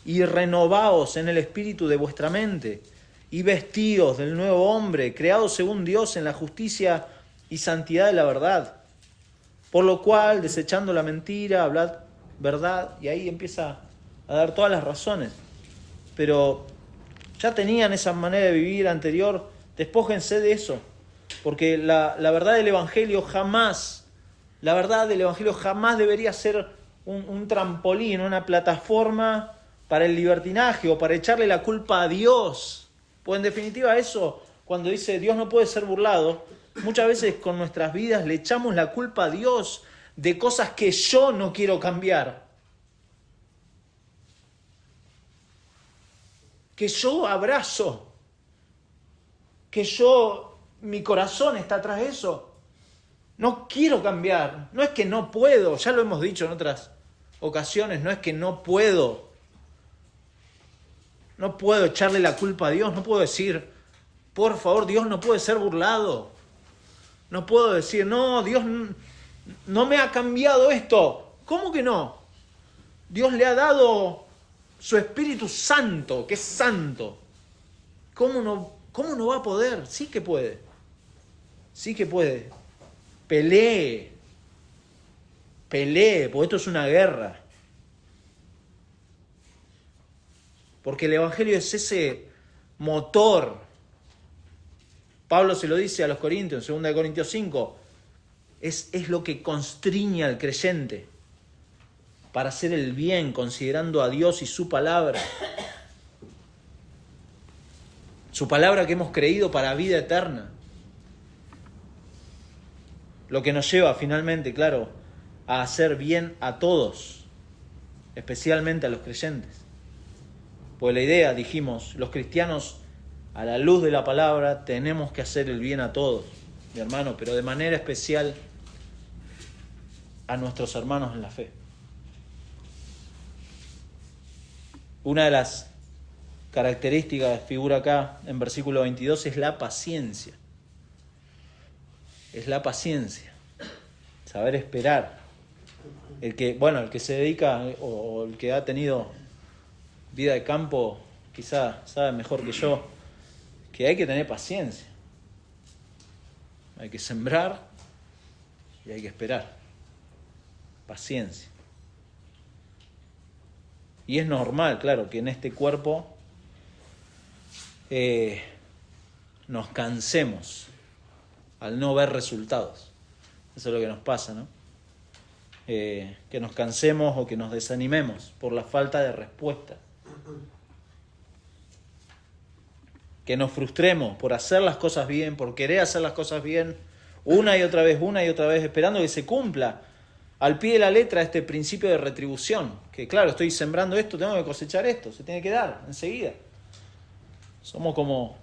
y renovaos en el espíritu de vuestra mente, y vestíos del nuevo hombre, creado según Dios en la justicia y santidad de la verdad. Por lo cual, desechando la mentira, hablad verdad, y ahí empieza a dar todas las razones. Pero ya tenían esa manera de vivir anterior, despójense de eso, porque la verdad del Evangelio jamás debería ser un trampolín, una plataforma para el libertinaje o para echarle la culpa a Dios. Pues en definitiva eso, cuando dice Dios no puede ser burlado, muchas veces con nuestras vidas le echamos la culpa a Dios de cosas que yo no quiero cambiar, que yo abrazo, mi corazón está atrás de eso. No quiero cambiar, no es que no puedo, ya lo hemos dicho en otras ocasiones, no es que no puedo echarle la culpa a Dios, no puedo decir, por favor, Dios no puede ser burlado. No puedo decir, no, Dios no me ha cambiado esto. ¿Cómo que no? Dios le ha dado su Espíritu Santo, que es santo. ¿Cómo no va a poder? Sí que puede. Sí que puede. Pelee, porque esto es una guerra. Porque el Evangelio es ese motor. Pablo se lo dice a los Corintios, en 2 Corintios 5, es lo que constriñe al creyente para hacer el bien, considerando a Dios y su palabra. Su palabra que hemos creído para vida eterna. Lo que nos lleva finalmente, claro, a hacer bien a todos, especialmente a los creyentes. Pues la idea, dijimos, los cristianos, a la luz de la palabra, tenemos que hacer el bien a todos, mi hermano, pero de manera especial a nuestros hermanos en la fe. Una de las características que figura acá en versículo 22 es la paciencia. es la paciencia, saber esperar. El que se dedica o el que ha tenido vida de campo quizá sabe mejor que yo que hay que tener paciencia. Hay que sembrar y hay que esperar. Paciencia. Y es normal, claro, que en este cuerpo nos cansemos al no ver resultados. Eso es lo que nos pasa, ¿no? Que nos cansemos o que nos desanimemos por la falta de respuesta. Que nos frustremos por hacer las cosas bien, por querer hacer las cosas bien, una y otra vez, esperando que se cumpla al pie de la letra este principio de retribución. Que claro, estoy sembrando esto, tengo que cosechar esto, se tiene que dar enseguida. Somos como...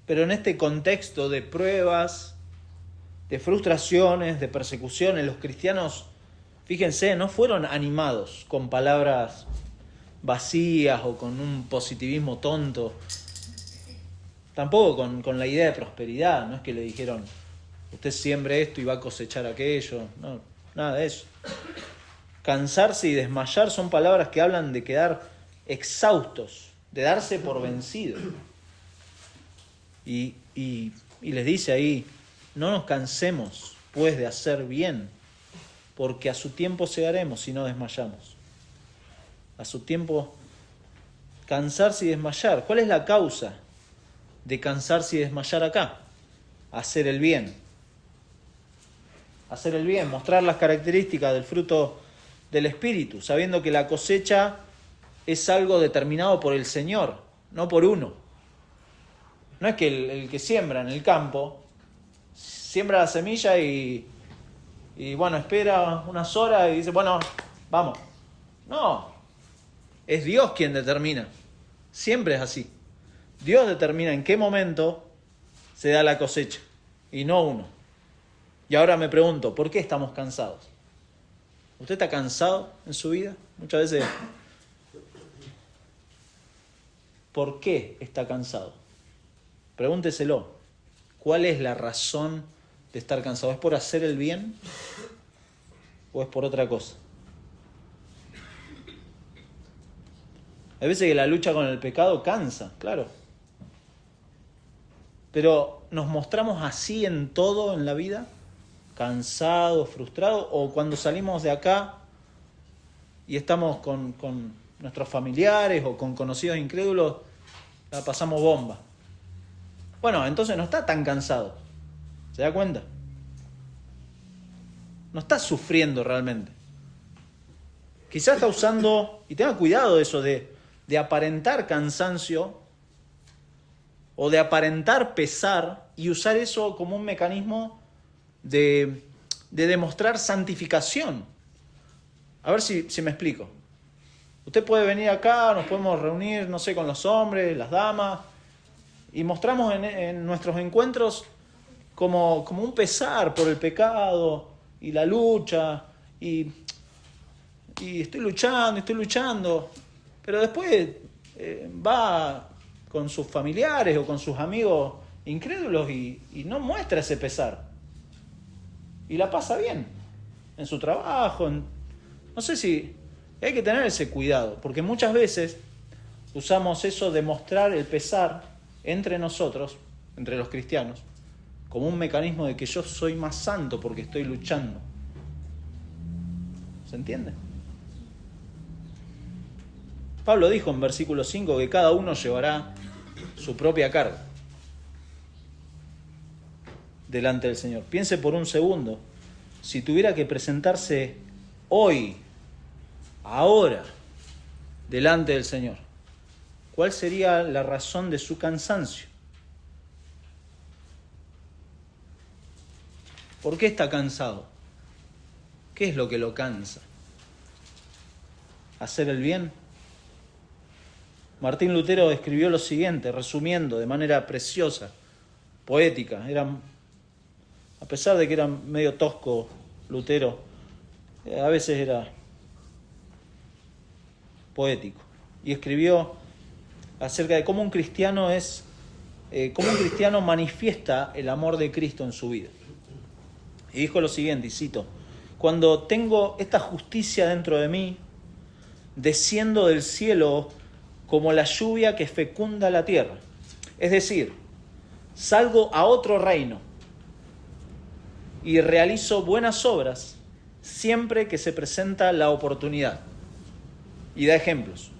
Pero en este contexto de pruebas, de frustraciones, de persecuciones, los cristianos, fíjense, no fueron animados con palabras vacías o con un positivismo tonto. Tampoco con la idea de prosperidad. No es que le dijeron, usted siembre esto y va a cosechar aquello. No, nada de eso. Cansarse y desmayar son palabras que hablan de quedar exhaustos, de darse por vencido. Y les dice ahí, no nos cansemos pues de hacer bien, porque a su tiempo segaremos si no desmayamos. A su tiempo, cansarse y desmayar. ¿Cuál es la causa de cansarse y desmayar acá? Hacer el bien. Hacer el bien, mostrar las características del fruto del Espíritu, sabiendo que la cosecha es algo determinado por el Señor, no por uno. No es que el que siembra en el campo, siembra la semilla y espera unas horas y dice, bueno, vamos. No, es Dios quien determina. Siempre es así. Dios determina en qué momento se da la cosecha y no uno. Y ahora me pregunto, ¿por qué estamos cansados? ¿Usted está cansado en su vida? Muchas veces, ¿por qué está cansado? Pregúnteselo. ¿Cuál es la razón de estar cansado? ¿Es por hacer el bien o es por otra cosa? Hay veces que la lucha con el pecado cansa, claro. Pero ¿nos mostramos así en todo en la vida? ¿Cansados, frustrados? ¿O cuando salimos de acá y estamos con nuestros familiares o con conocidos incrédulos, la pasamos bomba? Bueno, entonces no está tan cansado. ¿Se da cuenta? No está sufriendo realmente. Quizás está usando, y tenga cuidado de eso, de aparentar cansancio o de aparentar pesar y usar eso como un mecanismo de demostrar santificación. A ver si me explico. Usted puede venir acá, nos podemos reunir, no sé, con los hombres, las damas, y mostramos en nuestros encuentros como un pesar por el pecado y la lucha, y estoy luchando, pero después va con sus familiares o con sus amigos incrédulos y no muestra ese pesar. Y la pasa bien, en su trabajo, no sé si... Hay que tener ese cuidado, porque muchas veces usamos eso de mostrar el pesar entre nosotros, entre los cristianos, como un mecanismo de que yo soy más santo porque estoy luchando. ¿Se entiende? Pablo dijo en versículo 5 que cada uno llevará su propia carga delante del Señor. Piense por un segundo, si tuviera que presentarse hoy, ahora, delante del Señor, ¿cuál sería la razón de su cansancio? ¿Por qué está cansado? ¿Qué es lo que lo cansa? ¿Hacer el bien? Martín Lutero escribió lo siguiente, resumiendo de manera preciosa, poética. A pesar de que era medio tosco Lutero, a veces era poético. Y escribió: acerca de cómo un cristiano manifiesta el amor de Cristo en su vida. Y dijo lo siguiente, y cito: cuando tengo esta justicia dentro de mí, desciendo del cielo como la lluvia que fecunda la tierra. Es decir, salgo a otro reino y realizo buenas obras siempre que se presenta la oportunidad. Y da ejemplos.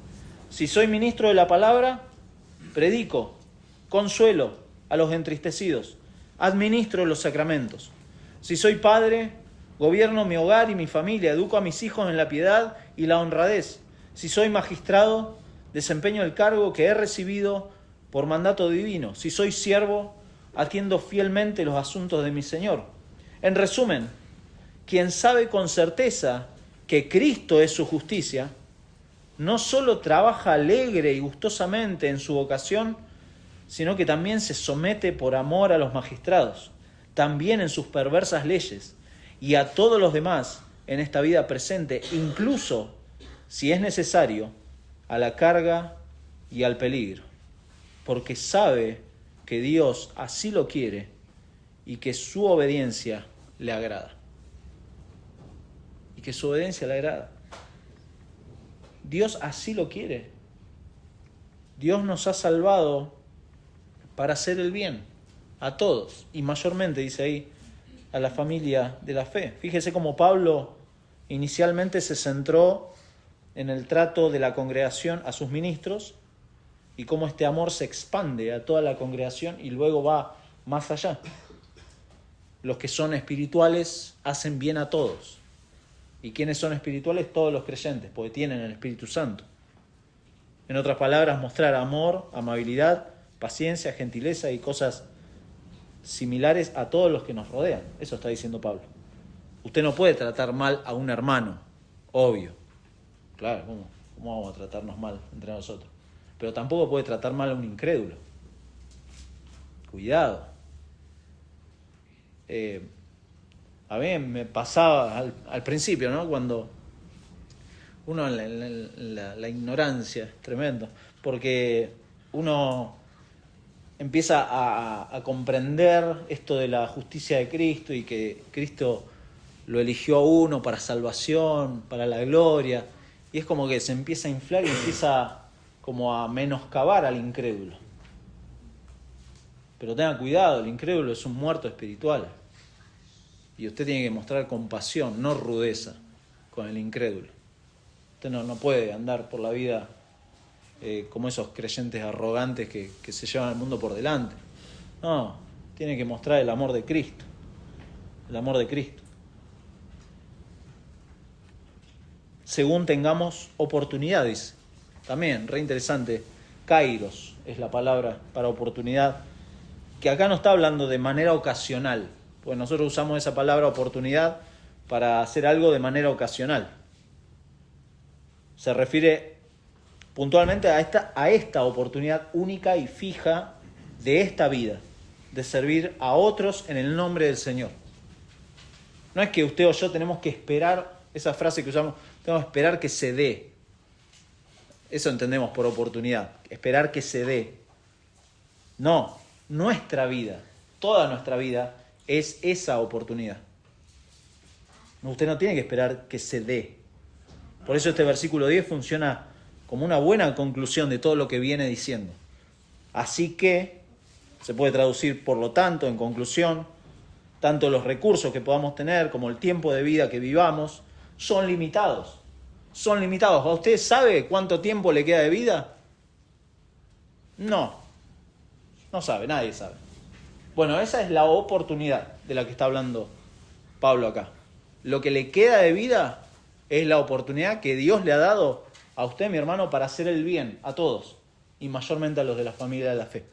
Si soy ministro de la palabra, predico, consuelo a los entristecidos, administro los sacramentos. Si soy padre, gobierno mi hogar y mi familia, educo a mis hijos en la piedad y la honradez. Si soy magistrado, desempeño el cargo que he recibido por mandato divino. Si soy siervo, atiendo fielmente los asuntos de mi Señor. En resumen, quien sabe con certeza que Cristo es su justicia, no solo trabaja alegre y gustosamente en su vocación, sino que también se somete por amor a los magistrados, también en sus perversas leyes, y a todos los demás en esta vida presente, incluso, si es necesario, a la carga y al peligro, porque sabe que Dios así lo quiere y que su obediencia le agrada. Y que su obediencia le agrada. Dios así lo quiere. Dios nos ha salvado para hacer el bien a todos, y mayormente, dice ahí, a la familia de la fe. Fíjese cómo Pablo inicialmente se centró en el trato de la congregación a sus ministros y cómo este amor se expande a toda la congregación y luego va más allá. Los que son espirituales hacen bien a todos. ¿Y quiénes son espirituales? Todos los creyentes, porque tienen el Espíritu Santo. En otras palabras, mostrar amor, amabilidad, paciencia, gentileza y cosas similares a todos los que nos rodean. Eso está diciendo Pablo. Usted no puede tratar mal a un hermano, obvio. Claro, ¿cómo vamos a tratarnos mal entre nosotros? Pero tampoco puede tratar mal a un incrédulo. Cuidado. A mí me pasaba al principio, ¿no? Cuando uno la ignorancia es tremendo, porque uno empieza a comprender esto de la justicia de Cristo y que Cristo lo eligió a uno para salvación, para la gloria, y es como que se empieza a inflar y empieza como a menoscabar al incrédulo. Pero tenga cuidado, el incrédulo es un muerto espiritual. Y usted tiene que mostrar compasión, no rudeza, con el incrédulo. Usted no puede andar por la vida como esos creyentes arrogantes que se llevan al mundo por delante. No, tiene que mostrar el amor de Cristo. El amor de Cristo. Según tengamos oportunidades. También, re interesante. Kairos es la palabra para oportunidad, que acá no está hablando de manera ocasional. Pues nosotros usamos esa palabra oportunidad para hacer algo de manera ocasional. Se refiere puntualmente a esta oportunidad única y fija de esta vida, de servir a otros en el nombre del Señor. No es que usted o yo tenemos que esperar, esa frase que usamos, tenemos que esperar que se dé. Eso entendemos por oportunidad, esperar que se dé. No, nuestra vida, toda nuestra vida, es esa oportunidad. Usted no tiene que esperar que se dé. Por eso este versículo 10 funciona como una buena conclusión de todo lo que viene diciendo. Así que, se puede traducir por lo tanto, en conclusión, tanto los recursos que podamos tener como el tiempo de vida que vivamos son limitados. Son limitados. ¿Usted sabe cuánto tiempo le queda de vida? No sabe, nadie sabe. Bueno, esa es la oportunidad de la que está hablando Pablo acá. Lo que le queda de vida es la oportunidad que Dios le ha dado a usted, mi hermano, para hacer el bien a todos, y mayormente a los de la familia de la fe.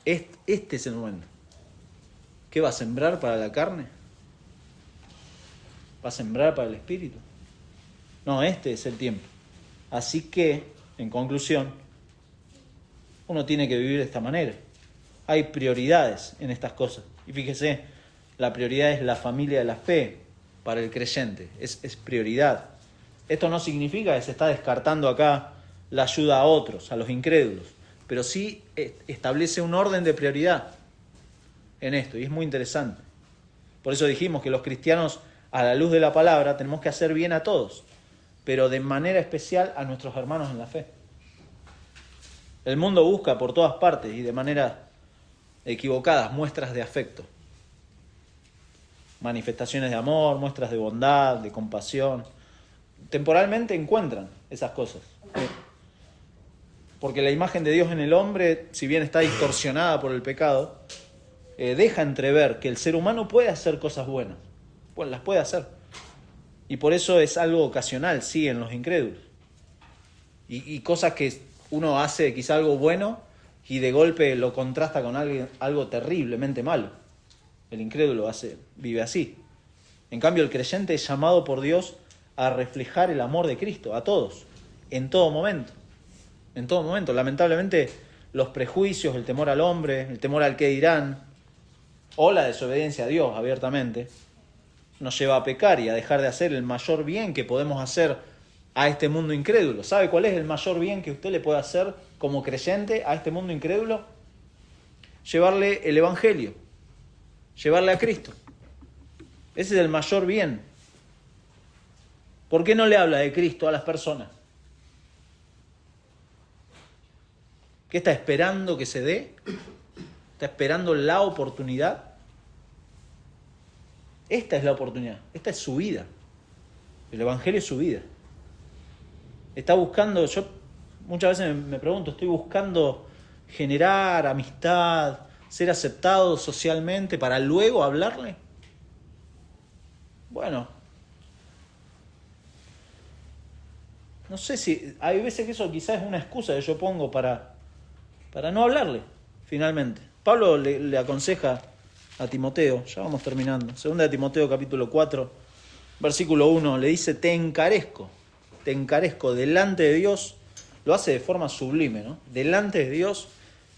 Este es el momento. ¿Qué va a sembrar para la carne? ¿Va a sembrar para el espíritu? No, este es el tiempo. Así que, en conclusión, uno tiene que vivir de esta manera. Hay prioridades en estas cosas. Y fíjese, la prioridad es la familia de la fe para el creyente. Es prioridad. Esto no significa que se está descartando acá la ayuda a otros, a los incrédulos, pero sí establece un orden de prioridad en esto, y es muy interesante. Por eso dijimos que los cristianos, a la luz de la palabra, tenemos que hacer bien a todos, pero de manera especial a nuestros hermanos en la fe. El mundo busca por todas partes y de manera equivocadas muestras de afecto, manifestaciones de amor, muestras de bondad, de compasión. Temporalmente encuentran esas cosas, porque la imagen de Dios en el hombre, si bien está distorsionada por el pecado, deja entrever que el ser humano puede hacer cosas buenas, pues las puede hacer, y por eso es algo ocasional, sí, en los incrédulos, y cosas que uno hace quizá algo bueno y de golpe lo contrasta con algo terriblemente malo. El incrédulo vive así. En cambio, el creyente es llamado por Dios a reflejar el amor de Cristo a todos, en todo momento. En todo momento. Lamentablemente, los prejuicios, el temor al hombre, el temor al qué dirán, o la desobediencia a Dios abiertamente, nos lleva a pecar y a dejar de hacer el mayor bien que podemos hacer a este mundo incrédulo. ¿Sabe cuál es el mayor bien que usted le puede hacer como creyente a este mundo incrédulo? Llevarle el Evangelio, llevarle a Cristo. Ese es el mayor bien. ¿Por qué no le habla de Cristo a las personas? ¿Qué está esperando que se dé? ¿Está esperando la oportunidad? Esta es la oportunidad, esta es su vida. El Evangelio es su vida. Está buscando, yo muchas veces me pregunto, ¿estoy buscando generar amistad, ser aceptado socialmente para luego hablarle? Bueno, no sé si, hay veces que eso quizás es una excusa que yo pongo para no hablarle, finalmente. Pablo le aconseja a Timoteo, ya vamos terminando, 2 de Timoteo capítulo 4, versículo 1, le dice, te encarezco delante de Dios, lo hace de forma sublime, ¿no? Delante de Dios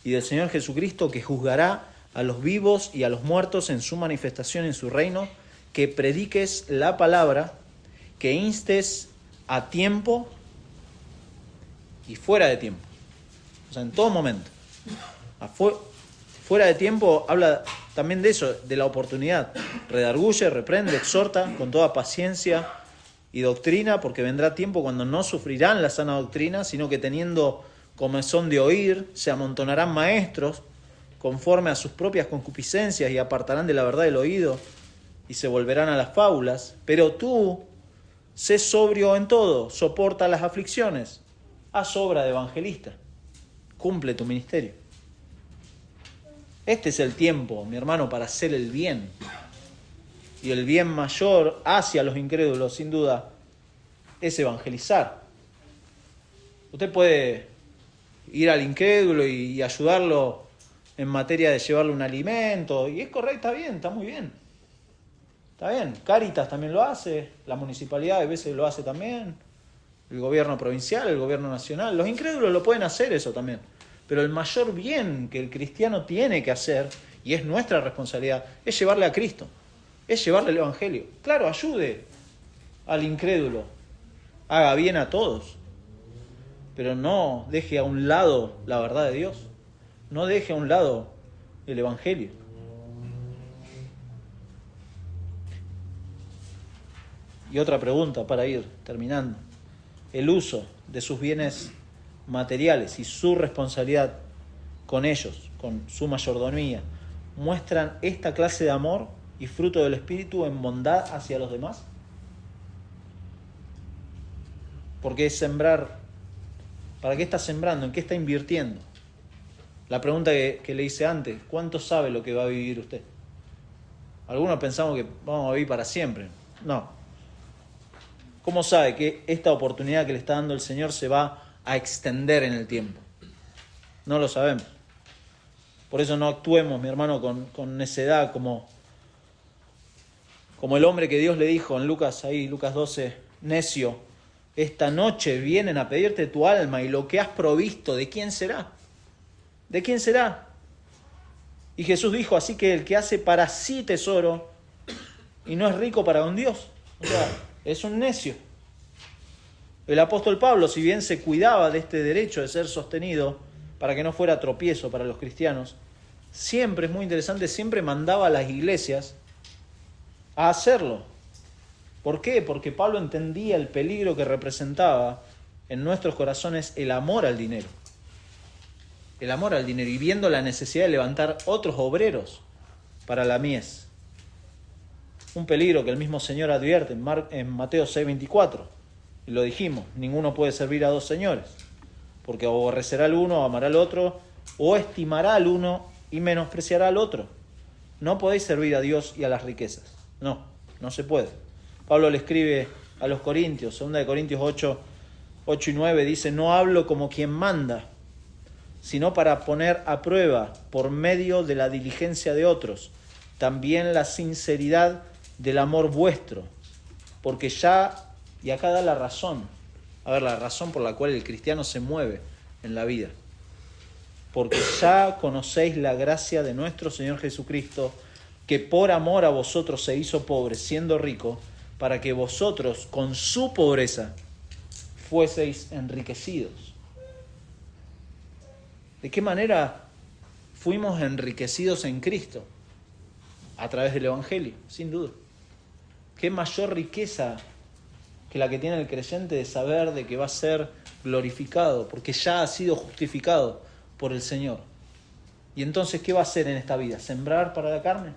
y del Señor Jesucristo, que juzgará a los vivos y a los muertos en su manifestación en su reino, que prediques la palabra, que instes a tiempo y fuera de tiempo. O sea, en todo momento. Fuera de tiempo habla también de eso, de la oportunidad. Redarguye, reprende, exhorta con toda paciencia y doctrina, porque vendrá tiempo cuando no sufrirán la sana doctrina, sino que teniendo comezón de oír, se amontonarán maestros conforme a sus propias concupiscencias y apartarán de la verdad el oído y se volverán a las fábulas. Pero tú, sé sobrio en todo, soporta las aflicciones, haz obra de evangelista, cumple tu ministerio. Este es el tiempo, mi hermano, para hacer el bien. Y el bien mayor hacia los incrédulos, sin duda, es evangelizar. Usted puede ir al incrédulo y ayudarlo en materia de llevarle un alimento, y es correcto, está bien, está muy bien. Está bien, Cáritas también lo hace, la municipalidad a veces lo hace también, el gobierno provincial, el gobierno nacional. Los incrédulos lo pueden hacer eso también. Pero el mayor bien que el cristiano tiene que hacer, y es nuestra responsabilidad, es llevarle a Cristo, es llevarle el Evangelio. Claro, ayude al incrédulo, haga bien a todos, pero no deje a un lado la verdad de Dios, no deje a un lado el Evangelio. Y otra pregunta para ir terminando. El uso de sus bienes materiales y su responsabilidad con ellos, con su mayordomía, ¿muestran esta clase de amor y fruto del Espíritu en bondad hacia los demás? Porque es sembrar. ¿Para qué está sembrando? ¿En qué está invirtiendo? La pregunta que le hice antes, ¿cuánto sabe lo que va a vivir usted? Algunos pensamos que vamos a vivir para siempre. No. ¿Cómo sabe que esta oportunidad que le está dando el Señor se va a extender en el tiempo? No lo sabemos. Por eso no actuemos, mi hermano, con necedad, como el hombre que Dios le dijo en Lucas 12, necio, esta noche vienen a pedirte tu alma y lo que has provisto, ¿de quién será? ¿De quién será? Y Jesús dijo, así que el que hace para sí tesoro y no es rico para con Dios, o sea, es un necio. El apóstol Pablo, si bien se cuidaba de este derecho de ser sostenido para que no fuera tropiezo para los cristianos, siempre, es muy interesante, siempre mandaba a las iglesias a hacerlo. ¿Por qué? Porque Pablo entendía el peligro que representaba en nuestros corazones el amor al dinero. El amor al dinero y viendo la necesidad de levantar otros obreros para la mies. Un peligro que el mismo Señor advierte en Mateo 6:24. Y lo dijimos, ninguno puede servir a dos señores, porque aborrecerá al uno, amará al otro, o estimará al uno y menospreciará al otro. No podéis servir a Dios y a las riquezas. No se puede. Pablo le escribe a los Corintios, 2 Corintios 8 y 9, dice, no hablo como quien manda, sino para poner a prueba, por medio de la diligencia de otros, también la sinceridad del amor vuestro, porque ya, y acá da la razón, la razón por la cual el cristiano se mueve en la vida, porque ya conocéis la gracia de nuestro Señor Jesucristo, que por amor a vosotros se hizo pobre, siendo rico, para que vosotros con su pobreza fueseis enriquecidos. ¿De qué manera fuimos enriquecidos en Cristo? A través del Evangelio, sin duda. ¿Qué mayor riqueza que la que tiene el creyente de saber de que va a ser glorificado, porque ya ha sido justificado por el Señor? ¿Y entonces qué va a hacer en esta vida? ¿Sembrar para la carne?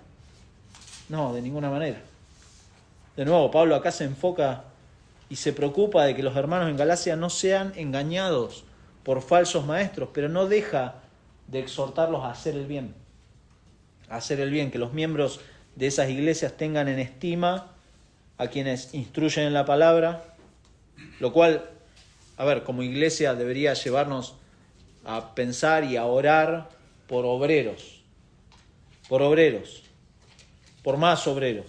No, de ninguna manera. De nuevo, Pablo acá se enfoca y se preocupa de que los hermanos en Galacia no sean engañados por falsos maestros, pero no deja de exhortarlos a hacer el bien. A hacer el bien, que los miembros de esas iglesias tengan en estima a quienes instruyen en la palabra, lo cual, como iglesia debería llevarnos a pensar y a orar por obreros, por más obreros,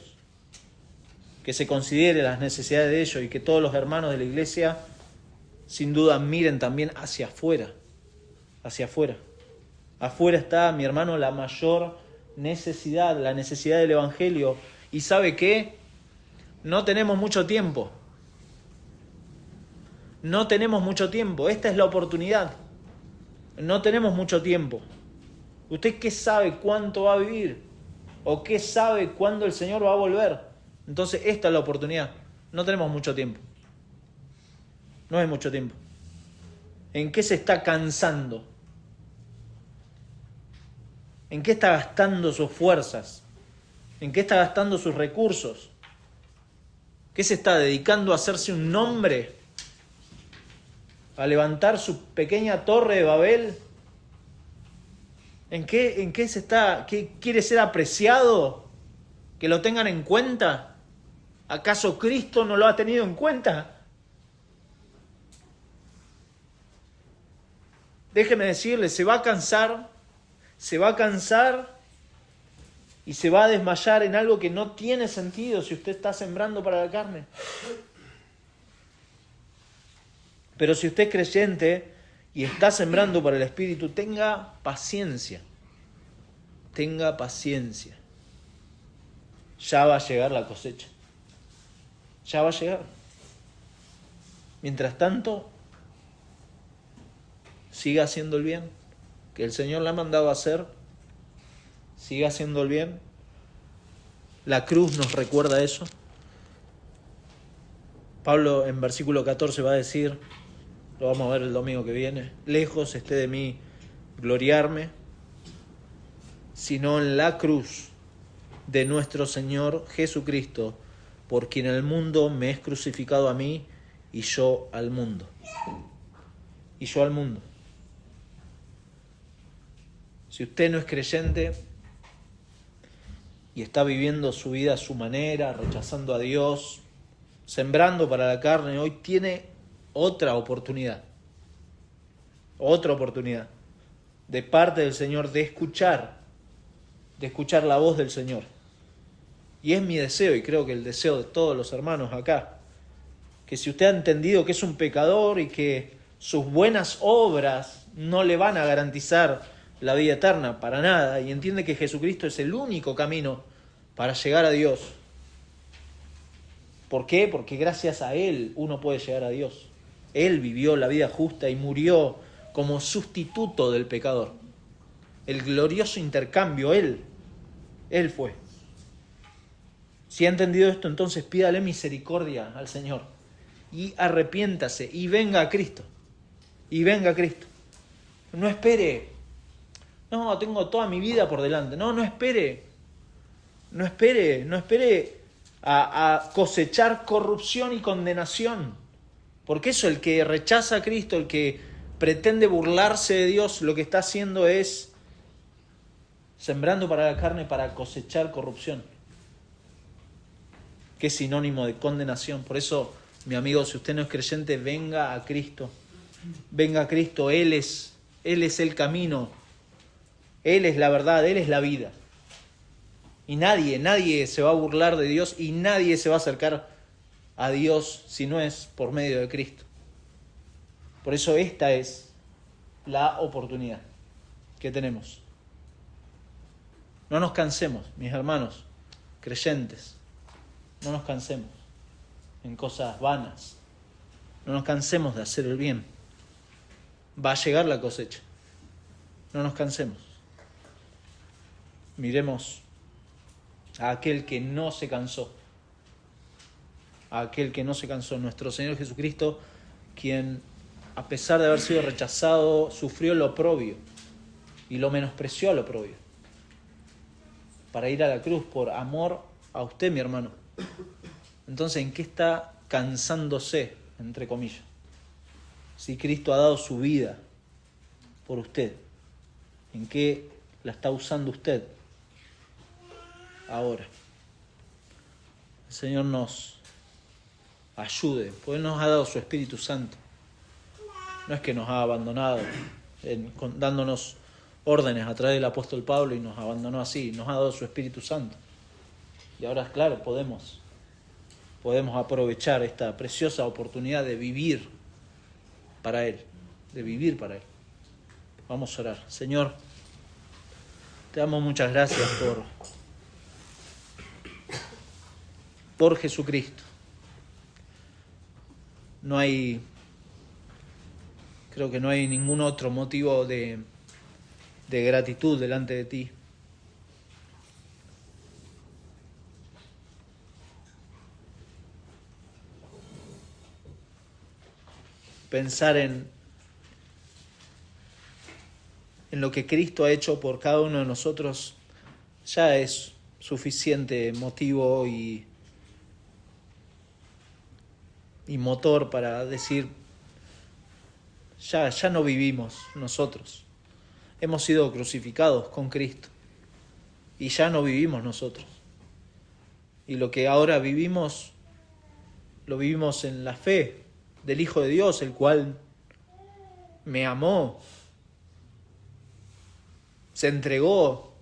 que se considere las necesidades de ellos y que todos los hermanos de la iglesia sin duda miren también hacia afuera. Afuera está, mi hermano, la mayor necesidad, la necesidad del Evangelio. ¿Y sabe qué? No tenemos mucho tiempo. Esta es la oportunidad. No tenemos mucho tiempo. ¿Usted qué sabe cuánto va a vivir? ¿O qué sabe cuándo el Señor va a volver? Entonces esta es la oportunidad. No tenemos mucho tiempo. No hay mucho tiempo. ¿En qué se está cansando? ¿En qué está gastando sus fuerzas? ¿En qué está gastando sus recursos? ¿Qué se está dedicando a hacerse un nombre? ¿A levantar su pequeña torre de Babel? ¿En qué se está? ¿Qué quiere ser apreciado? ¿Que lo tengan en cuenta? ¿Acaso Cristo no lo ha tenido en cuenta? Déjeme decirle, se va a cansar y se va a desmayar en algo que no tiene sentido si usted está sembrando para la carne. Pero si usted es creyente y está sembrando para el Espíritu, tenga paciencia. Ya va a llegar la cosecha. Ya va a llegar. Mientras tanto, siga haciendo el bien que el Señor le ha mandado a hacer. Siga haciendo el bien. La cruz nos recuerda eso. Pablo en versículo 14 va a decir, lo vamos a ver el domingo que viene, lejos esté de mí gloriarme, sino en la cruz de nuestro Señor Jesucristo, por quien el mundo me es crucificado a mí y yo al mundo. Si usted no es creyente y está viviendo su vida a su manera, rechazando a Dios, sembrando para la carne, hoy tiene otra oportunidad de parte del Señor de escuchar la voz del Señor. Y es mi deseo, y creo que el deseo de todos los hermanos acá, que si usted ha entendido que es un pecador y que sus buenas obras no le van a garantizar la vida eterna para nada, y entiende que Jesucristo es el único camino para llegar a Dios. ¿Por qué? Porque gracias a Él uno puede llegar a Dios. Él vivió la vida justa y murió como sustituto del pecador. El glorioso intercambio, Él fue. Si ha entendido esto, entonces pídale misericordia al Señor y arrepiéntase y venga a Cristo. Y venga a Cristo. No espere. No, tengo toda mi vida por delante. No espere. No espere a cosechar corrupción y condenación. Porque eso, el que rechaza a Cristo, el que pretende burlarse de Dios, lo que está haciendo es sembrando para la carne para cosechar corrupción, que es sinónimo de condenación. Por eso, mi amigo, si usted no es creyente, venga a Cristo. Venga a Cristo, Él es el camino, Él es la verdad, Él es la vida. Y nadie se va a burlar de Dios y nadie se va a acercar a Dios si no es por medio de Cristo. Por eso esta es la oportunidad que tenemos. No nos cansemos, mis hermanos creyentes, no nos cansemos en cosas vanas, no nos cansemos de hacer el bien. Va a llegar la cosecha, no nos cansemos. Miremos a aquel que no se cansó, nuestro Señor Jesucristo, quien a pesar de haber sido rechazado, sufrió lo oprobio y lo menospreció al oprobio, para ir a la cruz por amor a usted, mi hermano. Entonces, ¿en qué está cansándose, entre comillas? Si Cristo ha dado su vida por usted, ¿en qué la está usando usted ahora? El Señor nos ayude, porque Él nos ha dado su Espíritu Santo. No es que nos ha abandonado dándonos órdenes a través del apóstol Pablo y nos abandonó así, nos ha dado su Espíritu Santo. Y ahora, claro, podemos aprovechar esta preciosa oportunidad de vivir para Él, Vamos a orar. Señor, te damos muchas gracias por Jesucristo. Creo que no hay ningún otro motivo de gratitud delante de ti. Pensar en lo que Cristo ha hecho por cada uno de nosotros ya es suficiente motivo y motor para decir, ya no vivimos nosotros. Hemos sido crucificados con Cristo y ya no vivimos nosotros. Y lo que ahora vivimos, lo vivimos en la fe del Hijo de Dios, el cual me amó, se entregó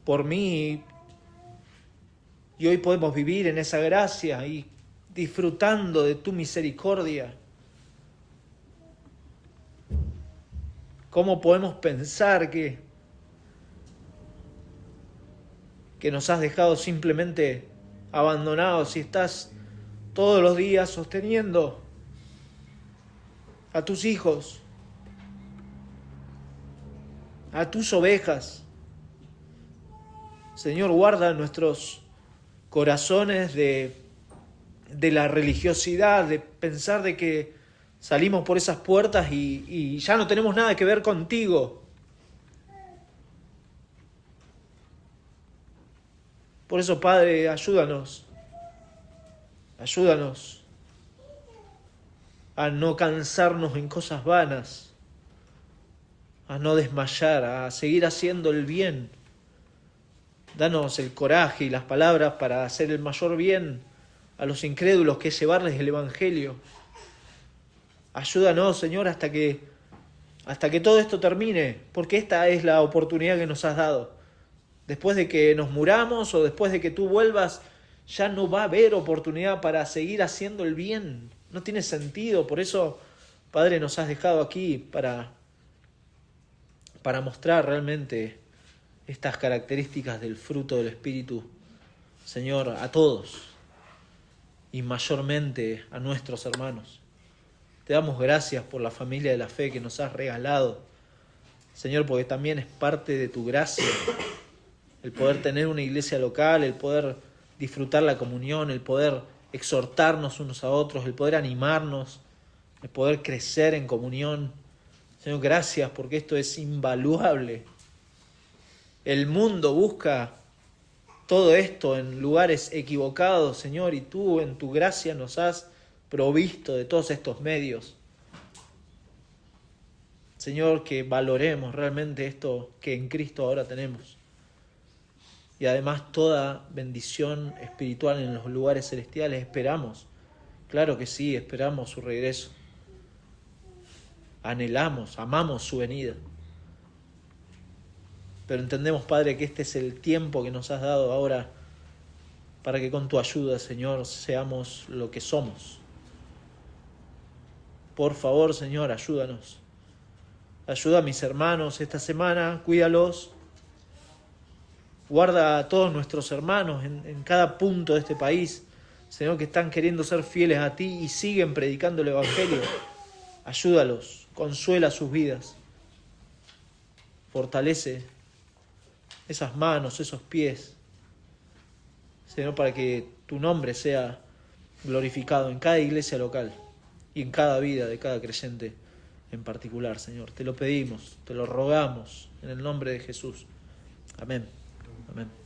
por mí, y hoy podemos vivir en esa gracia y disfrutando de tu misericordia. ¿Cómo podemos pensar que nos has dejado simplemente abandonados si estás todos los días sosteniendo a tus hijos, a tus ovejas? Señor, guarda nuestros corazones de la religiosidad, de pensar de que salimos por esas puertas y ya no tenemos nada que ver contigo. Por eso, Padre, ayúdanos a no cansarnos en cosas vanas, a no desmayar, a seguir haciendo el bien. Danos el coraje y las palabras para hacer el mayor bien a los incrédulos, que es llevarles el Evangelio. Ayúdanos, Señor, hasta que todo esto termine, porque esta es la oportunidad que nos has dado. Después de que nos muramos o después de que tú vuelvas, ya no va a haber oportunidad para seguir haciendo el bien. No tiene sentido. Por eso, Padre, nos has dejado aquí para mostrar realmente estas características del fruto del Espíritu, Señor, a todos. y mayormente a nuestros hermanos. Te damos gracias por la familia de la fe que nos has regalado, Señor, porque también es parte de tu gracia el poder tener una iglesia local, el poder disfrutar la comunión, el poder exhortarnos unos a otros, el poder animarnos, el poder crecer en comunión. Señor, gracias porque esto es invaluable. El mundo busca todo esto en lugares equivocados, Señor, y tú en tu gracia nos has provisto de todos estos medios. Señor, que valoremos realmente esto que en Cristo ahora tenemos. Y además toda bendición espiritual en los lugares celestiales esperamos. Claro que sí, esperamos su regreso. Anhelamos, amamos su venida. Pero entendemos, Padre, que este es el tiempo que nos has dado ahora para que con tu ayuda, Señor, seamos lo que somos. Por favor, Señor, ayúdanos. Ayuda a mis hermanos esta semana, cuídalos. Guarda a todos nuestros hermanos en cada punto de este país, Señor, que están queriendo ser fieles a ti y siguen predicando el Evangelio. Ayúdalos, consuela sus vidas. Fortalece esas manos, esos pies, Señor, para que tu nombre sea glorificado en cada iglesia local y en cada vida de cada creyente en particular, Señor. Te lo pedimos, te lo rogamos en el nombre de Jesús. Amén. Amén.